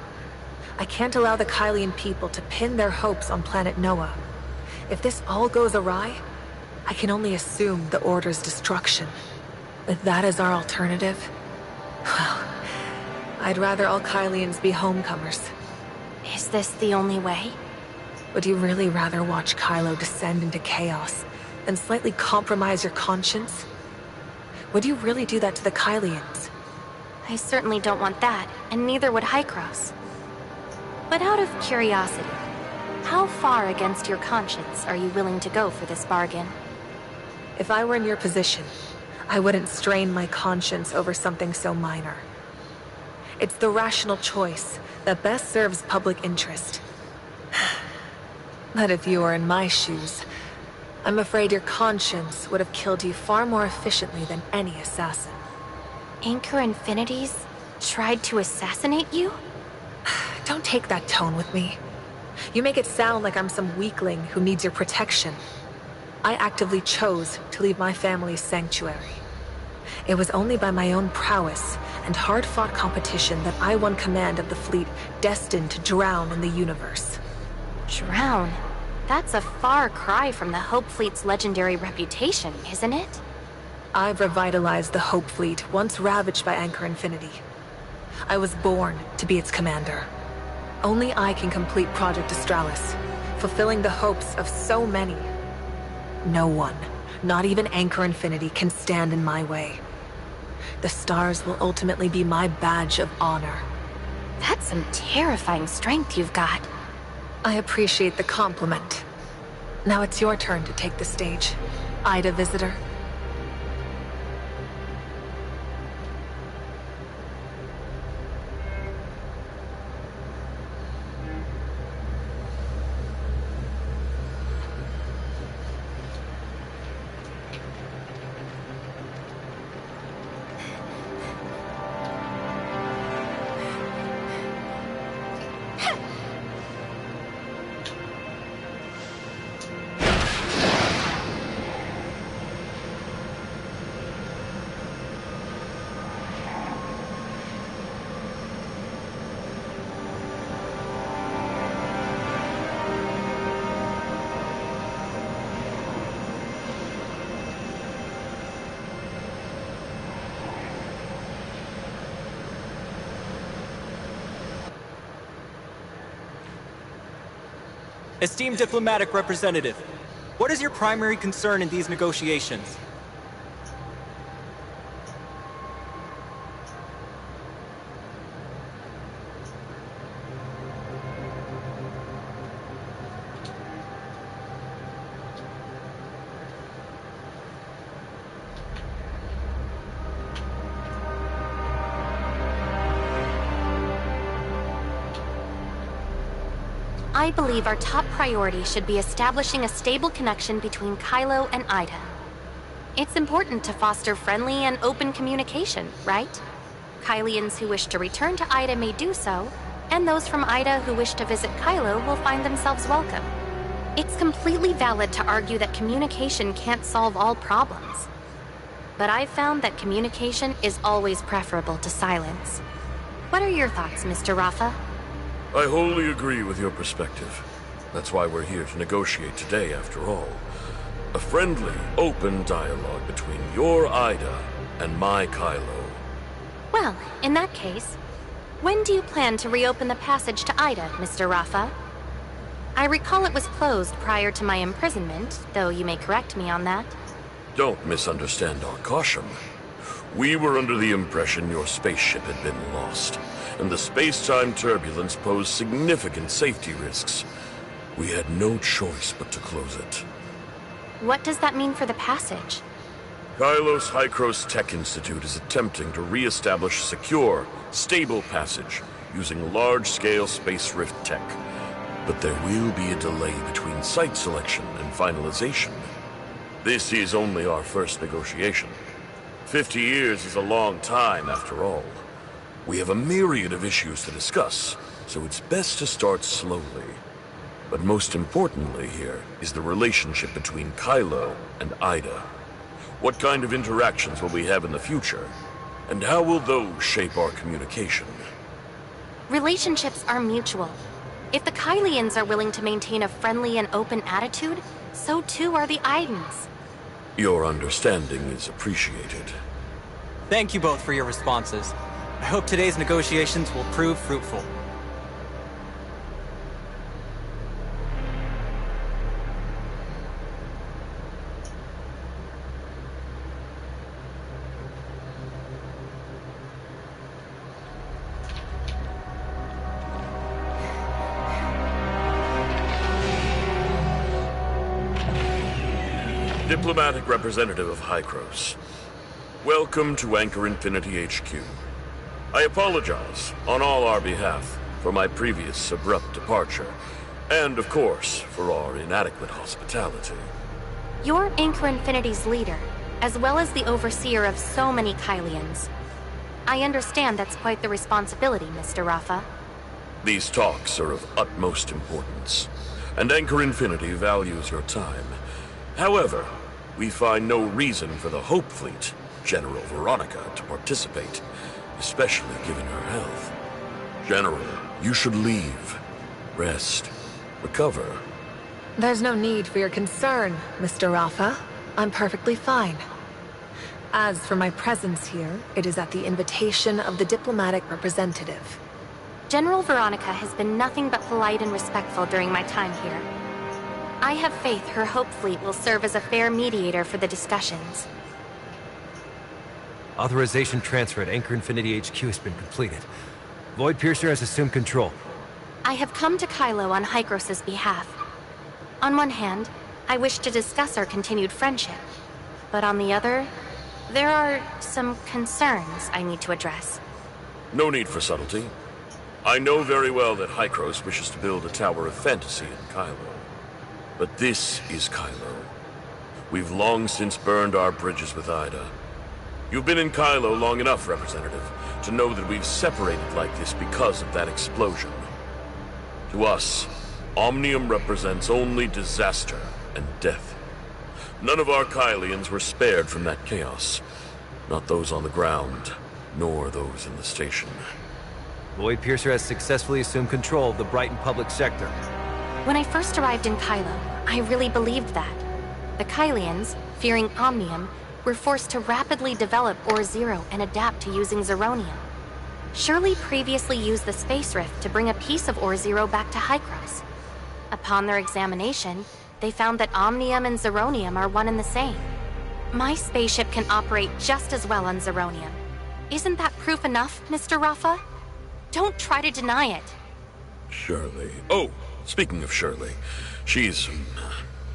I can't allow the Kylian people to pin their hopes on planet Noah. If this all goes awry, I can only assume the Order's destruction. If that is our alternative, well, I'd rather all Kylians be homecomers. Is this the only way? Would you really rather watch Kylo descend into chaos and slightly compromise your conscience? Would you really do that to the Kylians? I certainly don't want that, and neither would Hycross. But out of curiosity, how far against your conscience are you willing to go for this bargain? If I were in your position, I wouldn't strain my conscience over something so minor. It's the rational choice that best serves public interest. But if you were in my shoes, I'm afraid your conscience would have killed you far more efficiently than any assassin. Anchor Infinities tried to assassinate you? Don't take that tone with me. You make it sound like I'm some weakling who needs your protection. I actively chose to leave my family's sanctuary. It was only by my own prowess and hard-fought competition that I won command of the fleet destined to drown in the universe. Drown? That's a far cry from the Hope Fleet's legendary reputation, isn't it? I've revitalized the Hope Fleet, once ravaged by Anchor Infinity. I was born to be its commander. Only I can complete Project Astralis, fulfilling the hopes of so many. No one, not even Anchor Infinity, can stand in my way. The stars will ultimately be my badge of honor. That's some terrifying strength you've got. I appreciate the compliment. Now it's your turn to take the stage, Ida Visitor. Esteemed diplomatic representative, what is your primary concern in these negotiations? I believe our top priority should be establishing a stable connection between Kylo and Ida. It's important to foster friendly and open communication, right? Kylians who wish to return to Ida may do so, and those from Ida who wish to visit Kylo will find themselves welcome. It's completely valid to argue that communication can't solve all problems. But I've found that communication is always preferable to silence. What are your thoughts, Mr. Rafa? I wholly agree with your perspective. That's why we're here to negotiate today, after all. A friendly, open dialogue between your Ida and my Kylo. Well, in that case, when do you plan to reopen the passage to Ida, Mr. Rafa? I recall it was closed prior to my imprisonment, though you may correct me on that. Don't misunderstand our caution. We were under the impression your spaceship had been lost, and the space-time turbulence posed significant safety risks. We had no choice but to close it. What does that mean for the passage? Kylos Hykros Tech Institute is attempting to re-establish secure, stable passage using large-scale space rift tech. But there will be a delay between site selection and finalization. This is only our first negotiation. 50 years is a long time, after all. We have a myriad of issues to discuss, so it's best to start slowly. But most importantly here is the relationship between Kylo and Ida. What kind of interactions will we have in the future? And how will those shape our communication? Relationships are mutual. If the Kylians are willing to maintain a friendly and open attitude, so too are the Idans. Your understanding is appreciated. Thank you both for your responses. I hope today's negotiations will prove fruitful. Diplomatic representative of Hykros. Welcome to Anchor Infinity HQ. I apologize, on all our behalf, for my previous abrupt departure, and of course, for our inadequate hospitality. You're Anchor Infinity's leader, as well as the overseer of so many Kylians. I understand that's quite the responsibility, Mr. Rafa. These talks are of utmost importance, and Anchor Infinity values your time. However, we find no reason for the Hope Fleet, General Veronica, to participate, especially given her health. General, you should leave. Rest. Recover. There's no need for your concern, Mr. Rafa. I'm perfectly fine. As for my presence here, it is at the invitation of the diplomatic representative. General Veronica has been nothing but polite and respectful during my time here. I have faith her Hope Fleet will serve as a fair mediator for the discussions. Authorization transfer at Anchor Infinity HQ has been completed. Void Piercer has assumed control. I have come to Kylo on Hykros' behalf. On one hand, I wish to discuss our continued friendship. But on the other, there are some concerns I need to address. No need for subtlety. I know very well that Hykros wishes to build a tower of fantasy in Kylo. But this is Kylo. We've long since burned our bridges with Ida. You've been in Kylo long enough, Representative, to know that we've separated like this because of that explosion. To us, Omnium represents only disaster and death. None of our Kylians were spared from that chaos. Not those on the ground, nor those in the station. Void Piercer has successfully assumed control of the Brighton public sector. When I first arrived in Kylo, I really believed that. The Kylians, fearing Omnium, were forced to rapidly develop Ore-Zero and adapt to using Zeronium. Shirley previously used the Space Rift to bring a piece of Ore-Zero back to Hykros. Upon their examination, they found that Omnium and Zeronium are one and the same. My spaceship can operate just as well on Zeronium. Isn't that proof enough, Mr. Rafa? Don't try to deny it. Shirley. Oh, speaking of Shirley, she's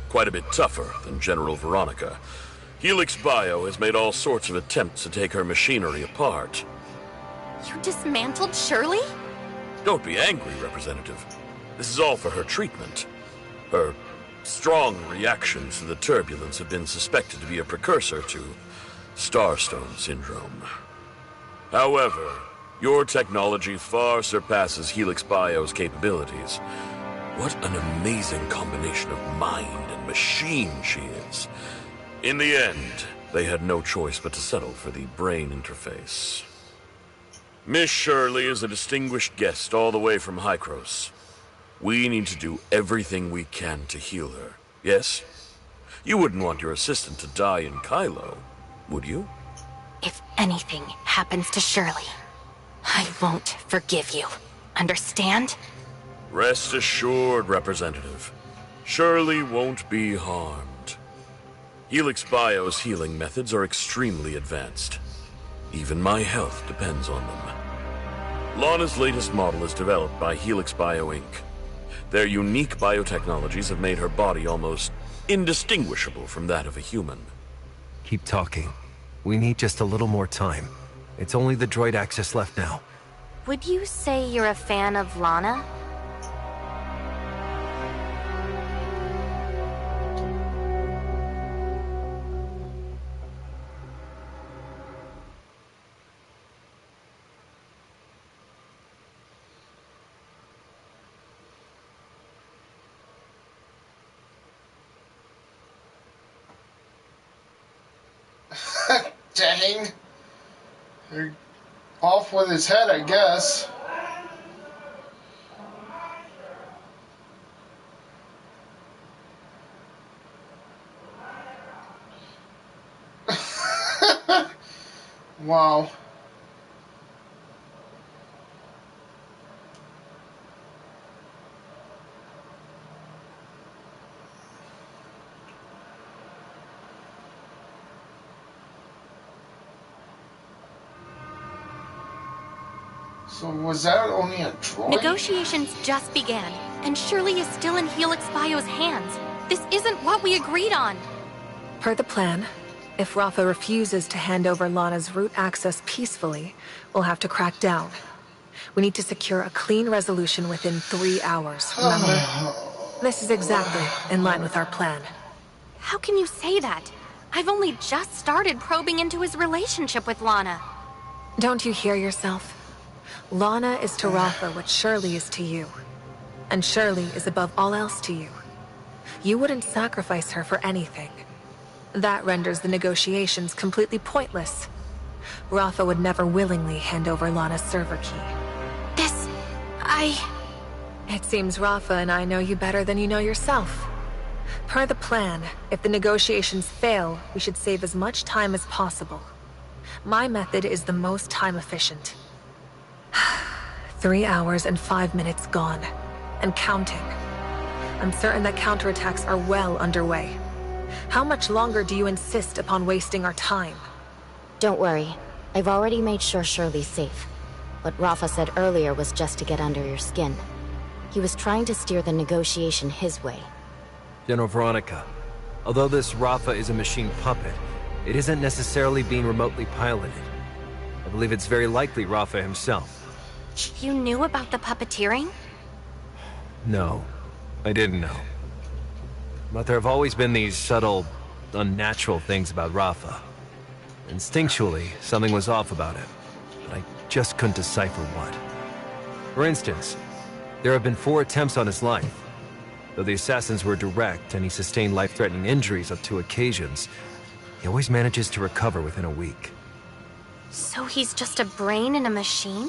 quite a bit tougher than General Veronica. Helix Bio has made all sorts of attempts to take her machinery apart. You dismantled Shirley? Don't be angry, Representative. This is all for her treatment. Her strong reactions to the turbulence have been suspected to be a precursor to Starstone Syndrome. However, your technology far surpasses Helix Bio's capabilities. What an amazing combination of mind and machine she is. In the end, they had no choice but to settle for the brain interface. Miss Shirley is a distinguished guest all the way from Hykros. We need to do everything we can to heal her, yes? You wouldn't want your assistant to die in Kylo, would you? If anything happens to Shirley, I won't forgive you. Understand? Rest assured, Representative. Shirley won't be harmed. Helix Bio's healing methods are extremely advanced. Even my health depends on them. Lana's latest model is developed by Helix Bio Inc. Their unique biotechnologies have made her body almost indistinguishable from that of a human. Keep talking. We need just a little more time. It's only the droid access left now. Would you say you're a fan of Lana? Dang. They're off with his head, I guess. Wow. So was that only a droid? Negotiations just began, and Shirley is still in Helix Bio's hands. This isn't what we agreed on. Per the plan, if Rafa refuses to hand over Lana's root access peacefully, we'll have to crack down. We need to secure a clean resolution within 3 hours, remember? This is exactly in line with our plan. How can you say that? I've only just started probing into his relationship with Lana. Don't you hear yourself? Lana is to Rafa what Shirley is to you. And Shirley is above all else to you. You wouldn't sacrifice her for anything. That renders the negotiations completely pointless. Rafa would never willingly hand over Lana's server key. It seems Rafa and I know you better than you know yourself. Per the plan, if the negotiations fail, we should save as much time as possible. My method is the most time efficient. 3 hours and 5 minutes gone. And counting. I'm certain that counterattacks are well underway. How much longer do you insist upon wasting our time? Don't worry. I've already made sure Shirley's safe. What Rafa said earlier was just to get under your skin. He was trying to steer the negotiation his way. General Veronica, although this Rafa is a machine puppet, it isn't necessarily being remotely piloted. I believe it's very likely Rafa himself. You knew about the puppeteering? No, I didn't know. But there have always been these subtle, unnatural things about Rafa. Instinctually, something was off about it, but I just couldn't decipher what. For instance, there have been 4 attempts on his life. Though the assassins were direct and he sustained life-threatening injuries on 2 occasions, he always manages to recover within a week. So he's just a brain in a machine?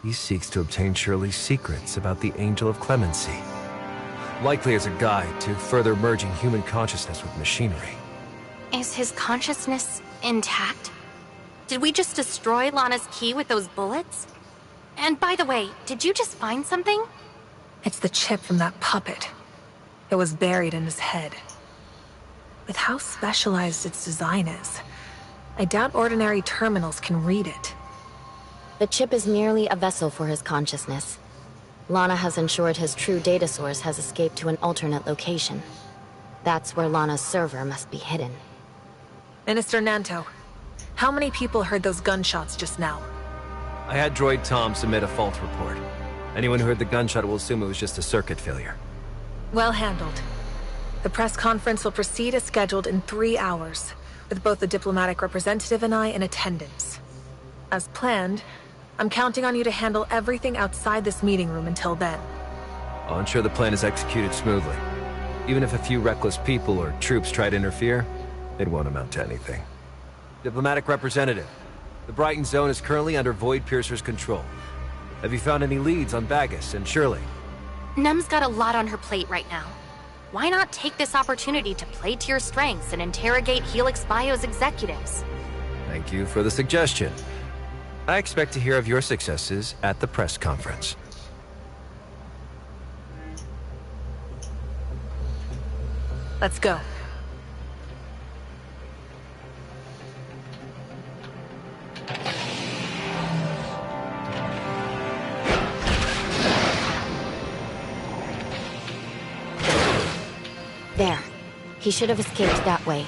He seeks to obtain Shirley's secrets about the Angel of Clemency. Likely as a guide to further merging human consciousness with machinery. Is his consciousness intact? Did we just destroy Lana's key with those bullets? And by the way, did you just find something? It's the chip from that puppet. It was buried in his head. With how specialized its design is, I doubt ordinary terminals can read it. The chip is merely a vessel for his consciousness. Lana has ensured his true data source has escaped to an alternate location. That's where Lana's server must be hidden. Minister Nanto, how many people heard those gunshots just now? I had Droid Tom submit a fault report. Anyone who heard the gunshot will assume it was just a circuit failure. Well handled. The press conference will proceed as scheduled in 3 hours, with both the diplomatic representative and I in attendance. As planned, I'm counting on you to handle everything outside this meeting room until then. I'll ensure the plan is executed smoothly. Even if a few reckless people or troops try to interfere, it won't amount to anything. Diplomatic representative, the Brighton Zone is currently under Void Piercer's control. Have you found any leads on Bagus and Shirley? Nem's got a lot on her plate right now. Why not take this opportunity to play to your strengths and interrogate Helix Bio's executives? Thank you for the suggestion. I expect to hear of your successes at the press conference. Let's go. There. He should have escaped that way.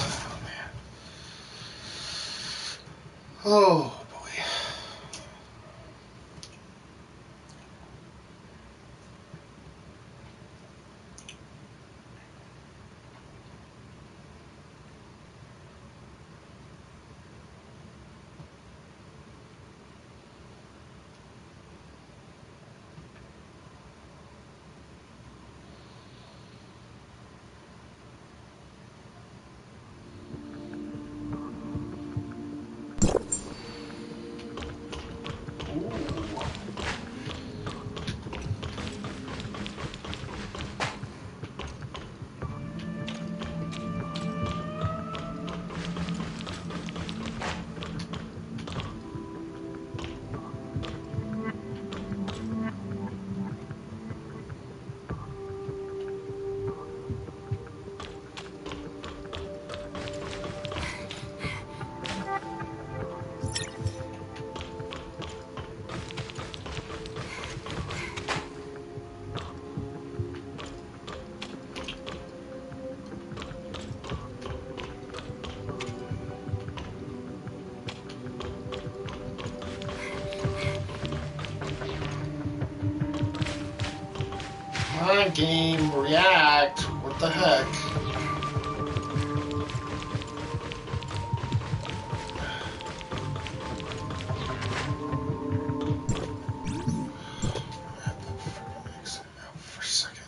Oh, man. Oh, boy. My game, react. What the heck? For a second.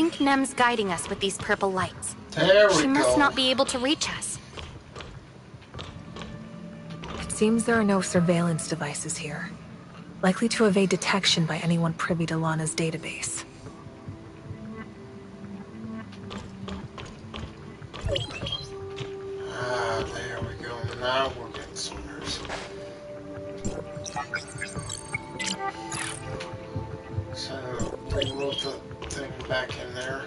think Nem's guiding us with these purple lights. There we go. She must not be able to reach us. It seems there are no surveillance devices here, likely to evade detection by anyone privy to Lana's database. There we go. Now we're getting somewhere. So, remove the thing back in there.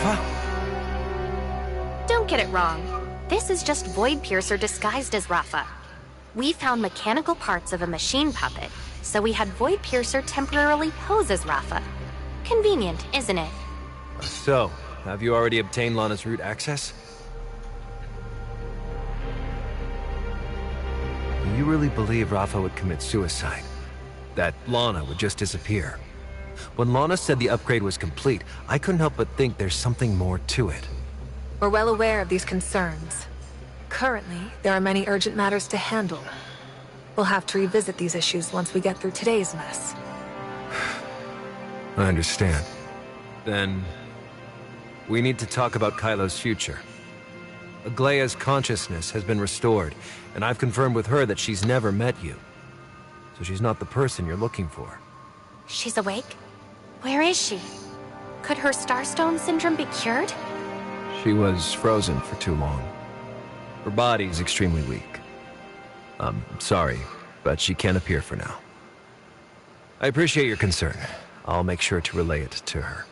Rafa? Don't get it wrong. This is just Void Piercer disguised as Rafa. We found mechanical parts of a machine puppet, so we had Void Piercer temporarily pose as Rafa. Convenient, isn't it? So, have you already obtained Lana's root access? You really believe Rafa would commit suicide? That Lana would just disappear? When Lana said the upgrade was complete, I couldn't help but think there's something more to it. We're well aware of these concerns. Currently, there are many urgent matters to handle. We'll have to revisit these issues once we get through today's mess. I understand. Then, we need to talk about Kylo's future. Aglaya's consciousness has been restored, and I've confirmed with her that she's never met you. So she's not the person you're looking for. She's awake? Where is she? Could her Starstone syndrome be cured? She was frozen for too long. Her body is extremely weak. I'm sorry, but she can't appear for now. I appreciate your concern. I'll make sure to relay it to her.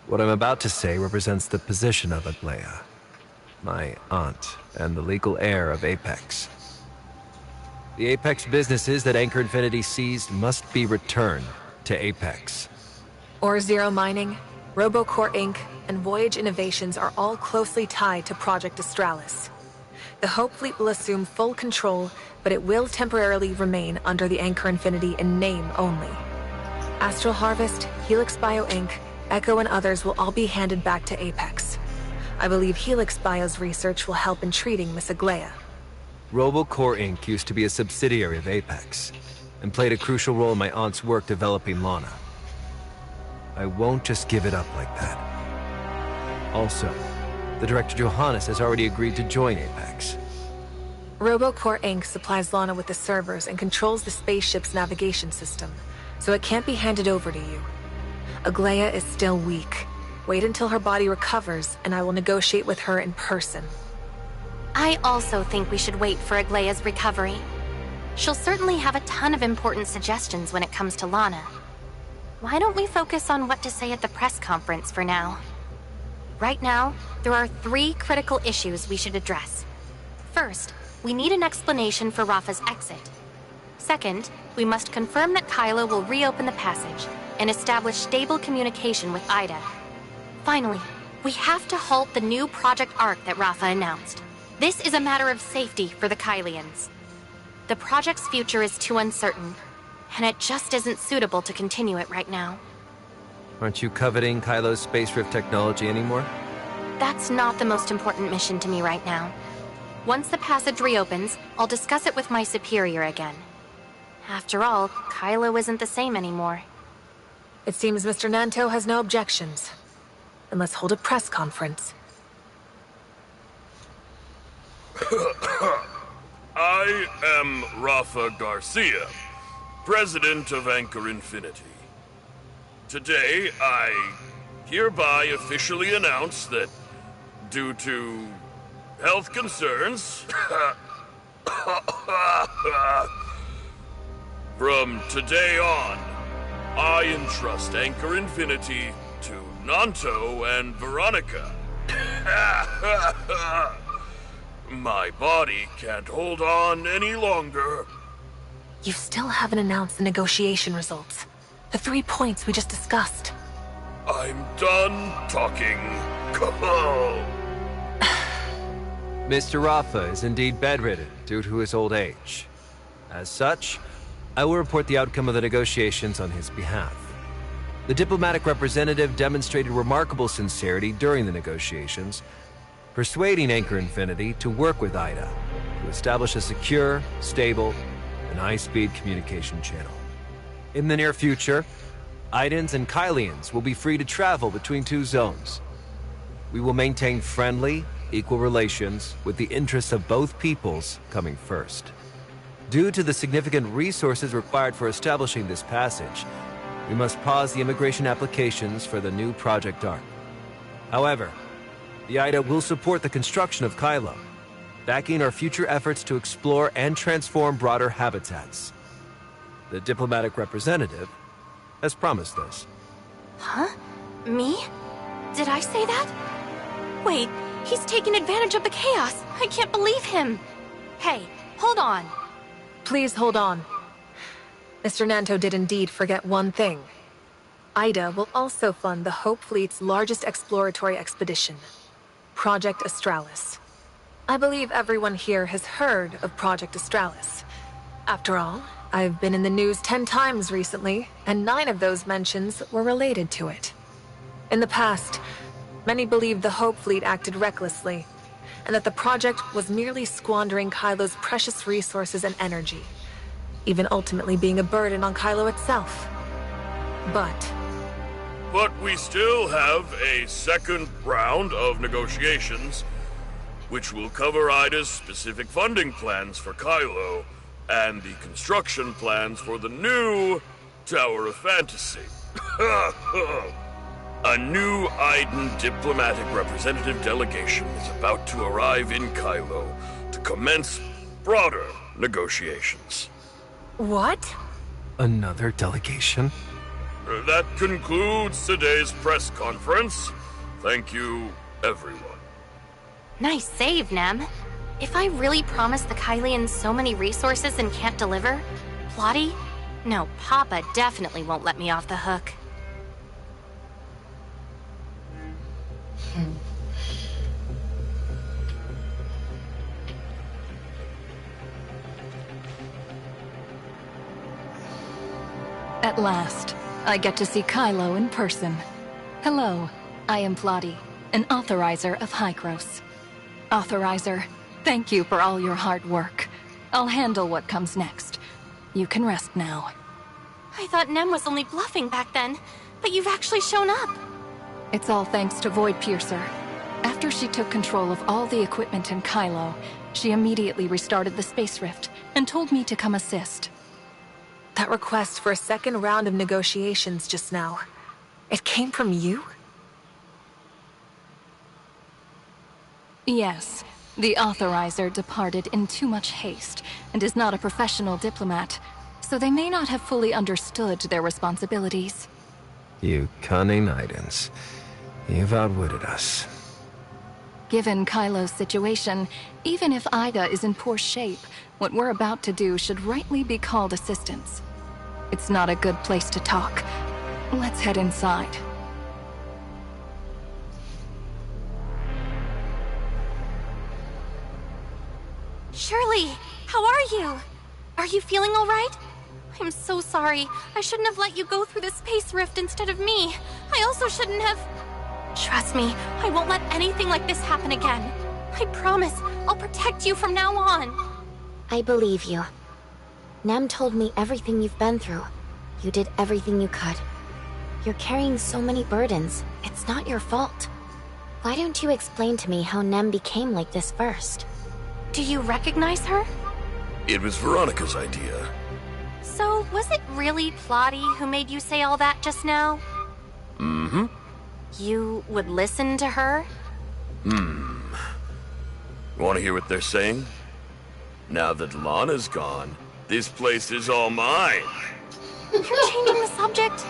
What I'm about to say represents the position of Aglaya, my aunt, and the legal heir of Apex. The Apex businesses that Anchor Infinity seized must be returned to Apex. Ore-Zero Mining, RoboCore Inc., and Voyage Innovations are all closely tied to Project Astralis. The Hope Fleet will assume full control, but it will temporarily remain under the Anchor Infinity in name only. Astral Harvest, Helix Bio Inc., Echo and others will all be handed back to Apex. I believe Helix Bio's research will help in treating Miss Aglaya. RoboCore Inc. used to be a subsidiary of Apex, and played a crucial role in my aunt's work developing Lana. I won't just give it up like that. Also, the director Johannes has already agreed to join Apex. RoboCore Inc. supplies Lana with the servers and controls the spaceship's navigation system, so it can't be handed over to you. Aglaya is still weak. Wait until her body recovers, and I will negotiate with her in person. I also think we should wait for Aglaya's recovery. She'll certainly have a ton of important suggestions when it comes to Lana. Why don't we focus on what to say at the press conference for now? Right now, there are 3 critical issues we should address. First, we need an explanation for Rafa's exit. Second, we must confirm that Kylo will reopen the passage and establish stable communication with Ida. Finally, we have to halt the new Project Ark that Rafa announced. This is a matter of safety for the Kylians. The project's future is too uncertain, and it just isn't suitable to continue it right now. Aren't you coveting Kylo's space rift technology anymore? That's not the most important mission to me right now. Once the passage reopens, I'll discuss it with my superior again. After all, Kylo isn't the same anymore. It seems Mr. Nanto has no objections. Then let's hold a press conference. I am Rafa Garcia, President of Anchor Infinity. Today, I hereby officially announce that, due to health concerns, from today on, I entrust Anchor Infinity to Nanto and Veronica. My body can't hold on any longer. You still haven't announced the negotiation results. The 3 points we just discussed. I'm done talking. Mr. Rafa is indeed bedridden due to his old age. As such, I will report the outcome of the negotiations on his behalf. The diplomatic representative demonstrated remarkable sincerity during the negotiations, persuading Anchor Infinity to work with Ida to establish a secure, stable, and high-speed communication channel. In the near future, Idans and Kylians will be free to travel between 2 zones. We will maintain friendly, equal relations with the interests of both peoples coming first. Due to the significant resources required for establishing this passage, we must pause the immigration applications for the new Project Ark. However, the Ida will support the construction of Kylo, backing our future efforts to explore and transform broader habitats. The diplomatic representative has promised this. Huh? Me? Did I say that? Wait, he's taking advantage of the chaos. I can't believe him. Hey, hold on. Please hold on. Mr. Nanto did indeed forget one thing. Ida will also fund the Hope Fleet's largest exploratory expedition, Project Astralis. I believe everyone here has heard of Project Astralis. After all, I've been in the news 10 times recently, and 9 of those mentions were related to it. In the past, many believed the Hope Fleet acted recklessly, and that the project was merely squandering Kylo's precious resources and energy, even ultimately being a burden on Kylo itself. But we still have a second round of negotiations, which will cover Ida's specific funding plans for Kylo, and the construction plans for the new Tower of Fantasy. A new Iden diplomatic representative delegation is about to arrive in Kylo to commence broader negotiations. what? Another delegation? That concludes today's press conference. Thank you, everyone. Nice save, Nem. If I really promised the Kylians so many resources and can't deliver, Plotty? No, Papa definitely won't let me off the hook. At last, I get to see Kylo in person. Hello, I am Plotty, an authorizer of Hykros. Authorizer, thank you for all your hard work. I'll handle what comes next. You can rest now. I thought Nem was only bluffing back then, but you've actually shown up. It's all thanks to Void Piercer. After she took control of all the equipment in Kylo, she immediately restarted the Space Rift and told me to come assist. That request for a second round of negotiations just now, it came from you? Yes. The authorizer departed in too much haste and is not a professional diplomat, so they may not have fully understood their responsibilities. You cunning Idens. You've outwitted us. Given Kylo's situation, even if Ida is in poor shape, what we're about to do should rightly be called assistance. It's not a good place to talk. Let's head inside. Shirley, how are you? Are you feeling all right? I'm so sorry. I shouldn't have let you go through the Space Rift instead of me. I also shouldn't have... Trust me, I won't let anything like this happen again. I promise, I'll protect you from now on. I believe you. Nem told me everything you've been through. You did everything you could. You're carrying so many burdens. It's not your fault. Why don't you explain to me how Nem became like this first? Do you recognize her? It was Veronica's idea. So, was it really Plotty who made you say all that just now? Mm-hmm. You would listen to her? Want to hear what they're saying? Now that Lana's gone, this place is all mine. You're changing the subject?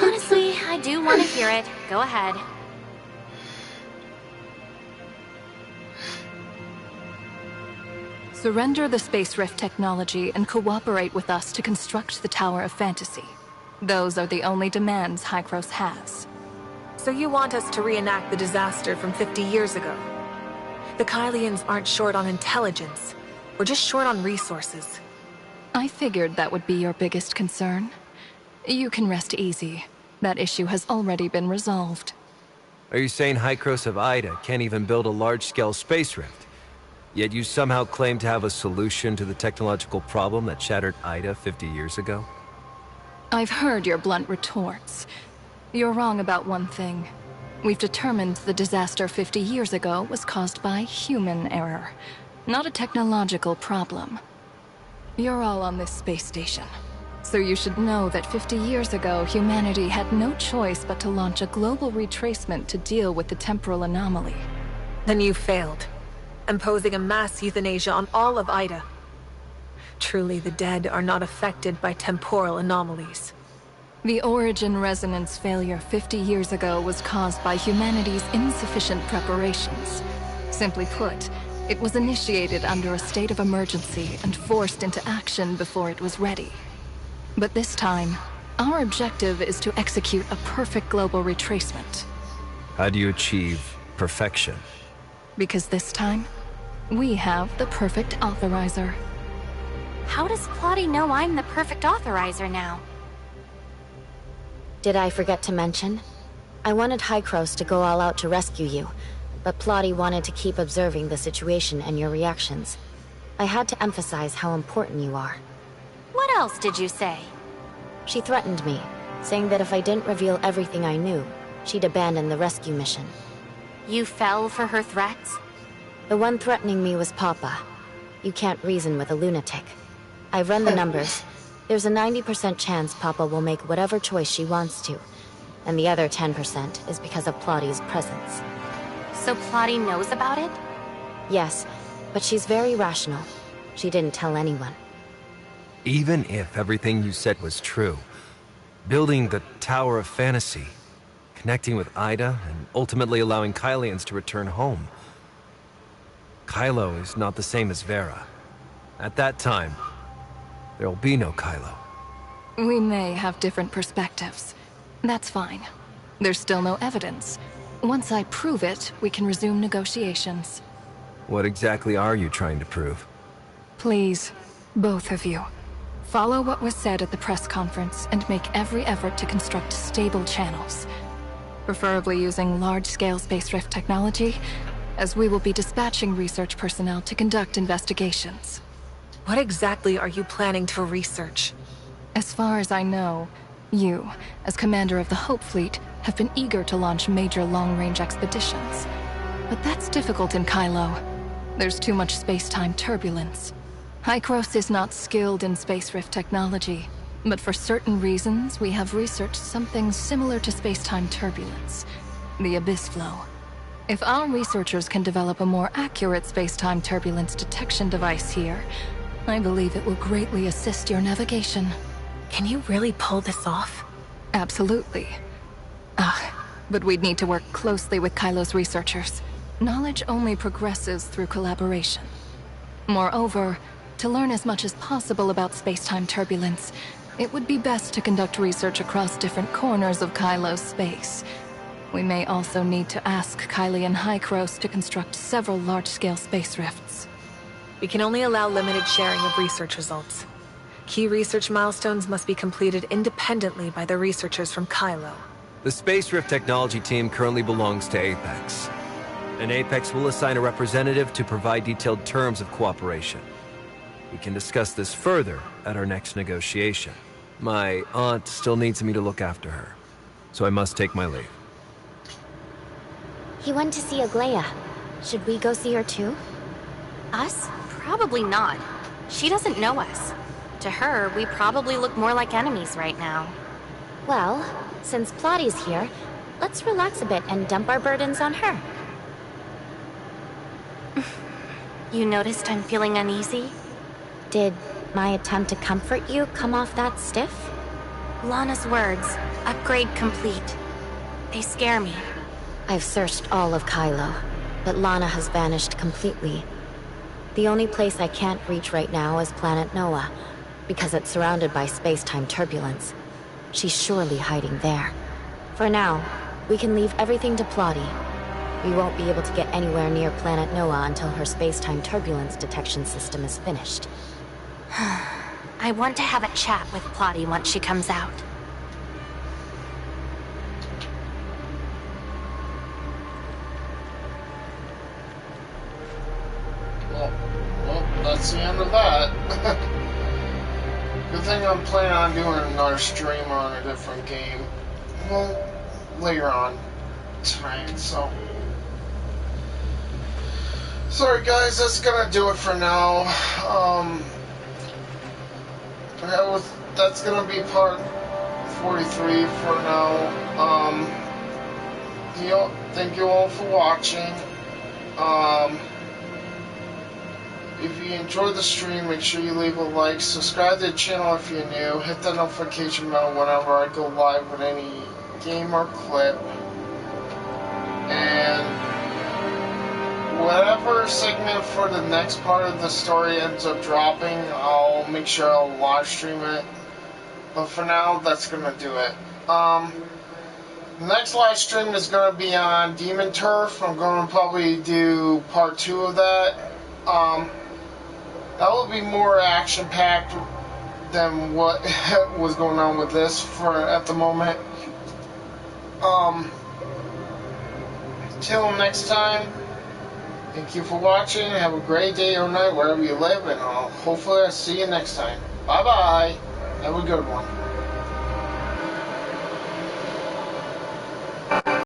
Honestly, I do want to hear it. Go ahead. Surrender the Space Rift technology and cooperate with us to construct the Tower of Fantasy. Those are the only demands Hykros has. So you want us to reenact the disaster from 50 years ago? The Kylians aren't short on intelligence. We're just short on resources. I figured that would be your biggest concern. You can rest easy. That issue has already been resolved. Are you saying Hykros of Ida can't even build a large-scale space rift? Yet you somehow claim to have a solution to the technological problem that shattered Ida 50 years ago? I've heard your blunt retorts. You're wrong about one thing. We've determined the disaster 50 years ago was caused by human error, not a technological problem. You're all on this space station, so you should know that 50 years ago, humanity had no choice but to launch a global retracement to deal with the temporal anomaly. Then you failed, imposing a mass euthanasia on all of Ida. Truly, the dead are not affected by temporal anomalies. The Origin Resonance failure 50 years ago was caused by humanity's insufficient preparations. Simply put, it was initiated under a state of emergency and forced into action before it was ready. But this time, our objective is to execute a perfect global retracement. How do you achieve perfection? Because this time, we have the perfect authorizer. How does Plotty know I'm the perfect authorizer now? Did I forget to mention? I wanted Hykros to go all out to rescue you, but Plotty wanted to keep observing the situation and your reactions. I had to emphasize how important you are. What else did you say? She threatened me, saying that if I didn't reveal everything I knew, she'd abandon the rescue mission. You fell for her threats? The one threatening me was Papa. You can't reason with a lunatic. I've run the numbers. There's a 90% chance Papa will make whatever choice she wants to, and the other 10% is because of Plotty's presence. So Plotty knows about it? Yes, but she's very rational. She didn't tell anyone. Even if everything you said was true, building the Tower of Fantasy, connecting with Ida, and ultimately allowing Kylians to return home. Kylo is not the same as Vera. At that time, there will be no Kylo. We may have different perspectives. That's fine. There's still no evidence. Once I prove it, we can resume negotiations. What exactly are you trying to prove? Please, both of you, follow what was said at the press conference and make every effort to construct stable channels. Preferably using large-scale space rift technology, as we will be dispatching research personnel to conduct investigations. What exactly are you planning to research? As far as I know, you, as commander of the Hope Fleet, have been eager to launch major long-range expeditions. But that's difficult in Kylo. There's too much space-time turbulence. Hykros is not skilled in space rift technology, but for certain reasons, we have researched something similar to space-time turbulence, the Abyss Flow. If our researchers can develop a more accurate space-time turbulence detection device here, I believe it will greatly assist your navigation. Can you really pull this off? Absolutely. But we'd need to work closely with Kylo's researchers. Knowledge only progresses through collaboration. Moreover, to learn as much as possible about space-time turbulence, it would be best to conduct research across different corners of Kylo's space. We may also need to ask Kylian Hykros to construct several large-scale space rifts. We can only allow limited sharing of research results. Key research milestones must be completed independently by the researchers from Kylo. The Space Rift Technology team currently belongs to Apex. And Apex will assign a representative to provide detailed terms of cooperation. We can discuss this further at our next negotiation. My aunt still needs me to look after her, so I must take my leave. He went to see Aglaia. Should we go see her too? Us? Probably not. She doesn't know us. To her, we probably look more like enemies right now. Well, since Plotty's here, let's relax a bit and dump our burdens on her. You noticed I'm feeling uneasy? Did my attempt to comfort you come off that stiff? Lana's words, upgrade complete. They scare me. I've searched all of Kylo, but Lana has vanished completely. The only place I can't reach right now is Planet Noah, because it's surrounded by space-time turbulence. She's surely hiding there. For now, we can leave everything to Plotty. We won't be able to get anywhere near Planet Noah until her space-time turbulence detection system is finished. I want to have a chat with Plotty once she comes out. Well, that's the end of that. Good thing I'm planning on doing another stream on a different game. Well, later on tonight, so. Sorry guys, that's gonna do it for now. That's gonna be part 43 for now. Thank you all for watching. If you enjoyed the stream, make sure you leave a like, subscribe to the channel if you're new, hit the notification bell whenever I go live with any game or clip, and whatever segment for the next part of the story ends up dropping, I'll make sure I'll live stream it. But for now, that's gonna do it. The next live stream is gonna be on Demon Turf. I'm gonna probably do part 2 of that. That will be more action-packed than what was going on with this at the moment. Till next time, thank you for watching. Have a great day or night wherever you live, and hopefully I'll see you next time. Bye-bye. Have a good one.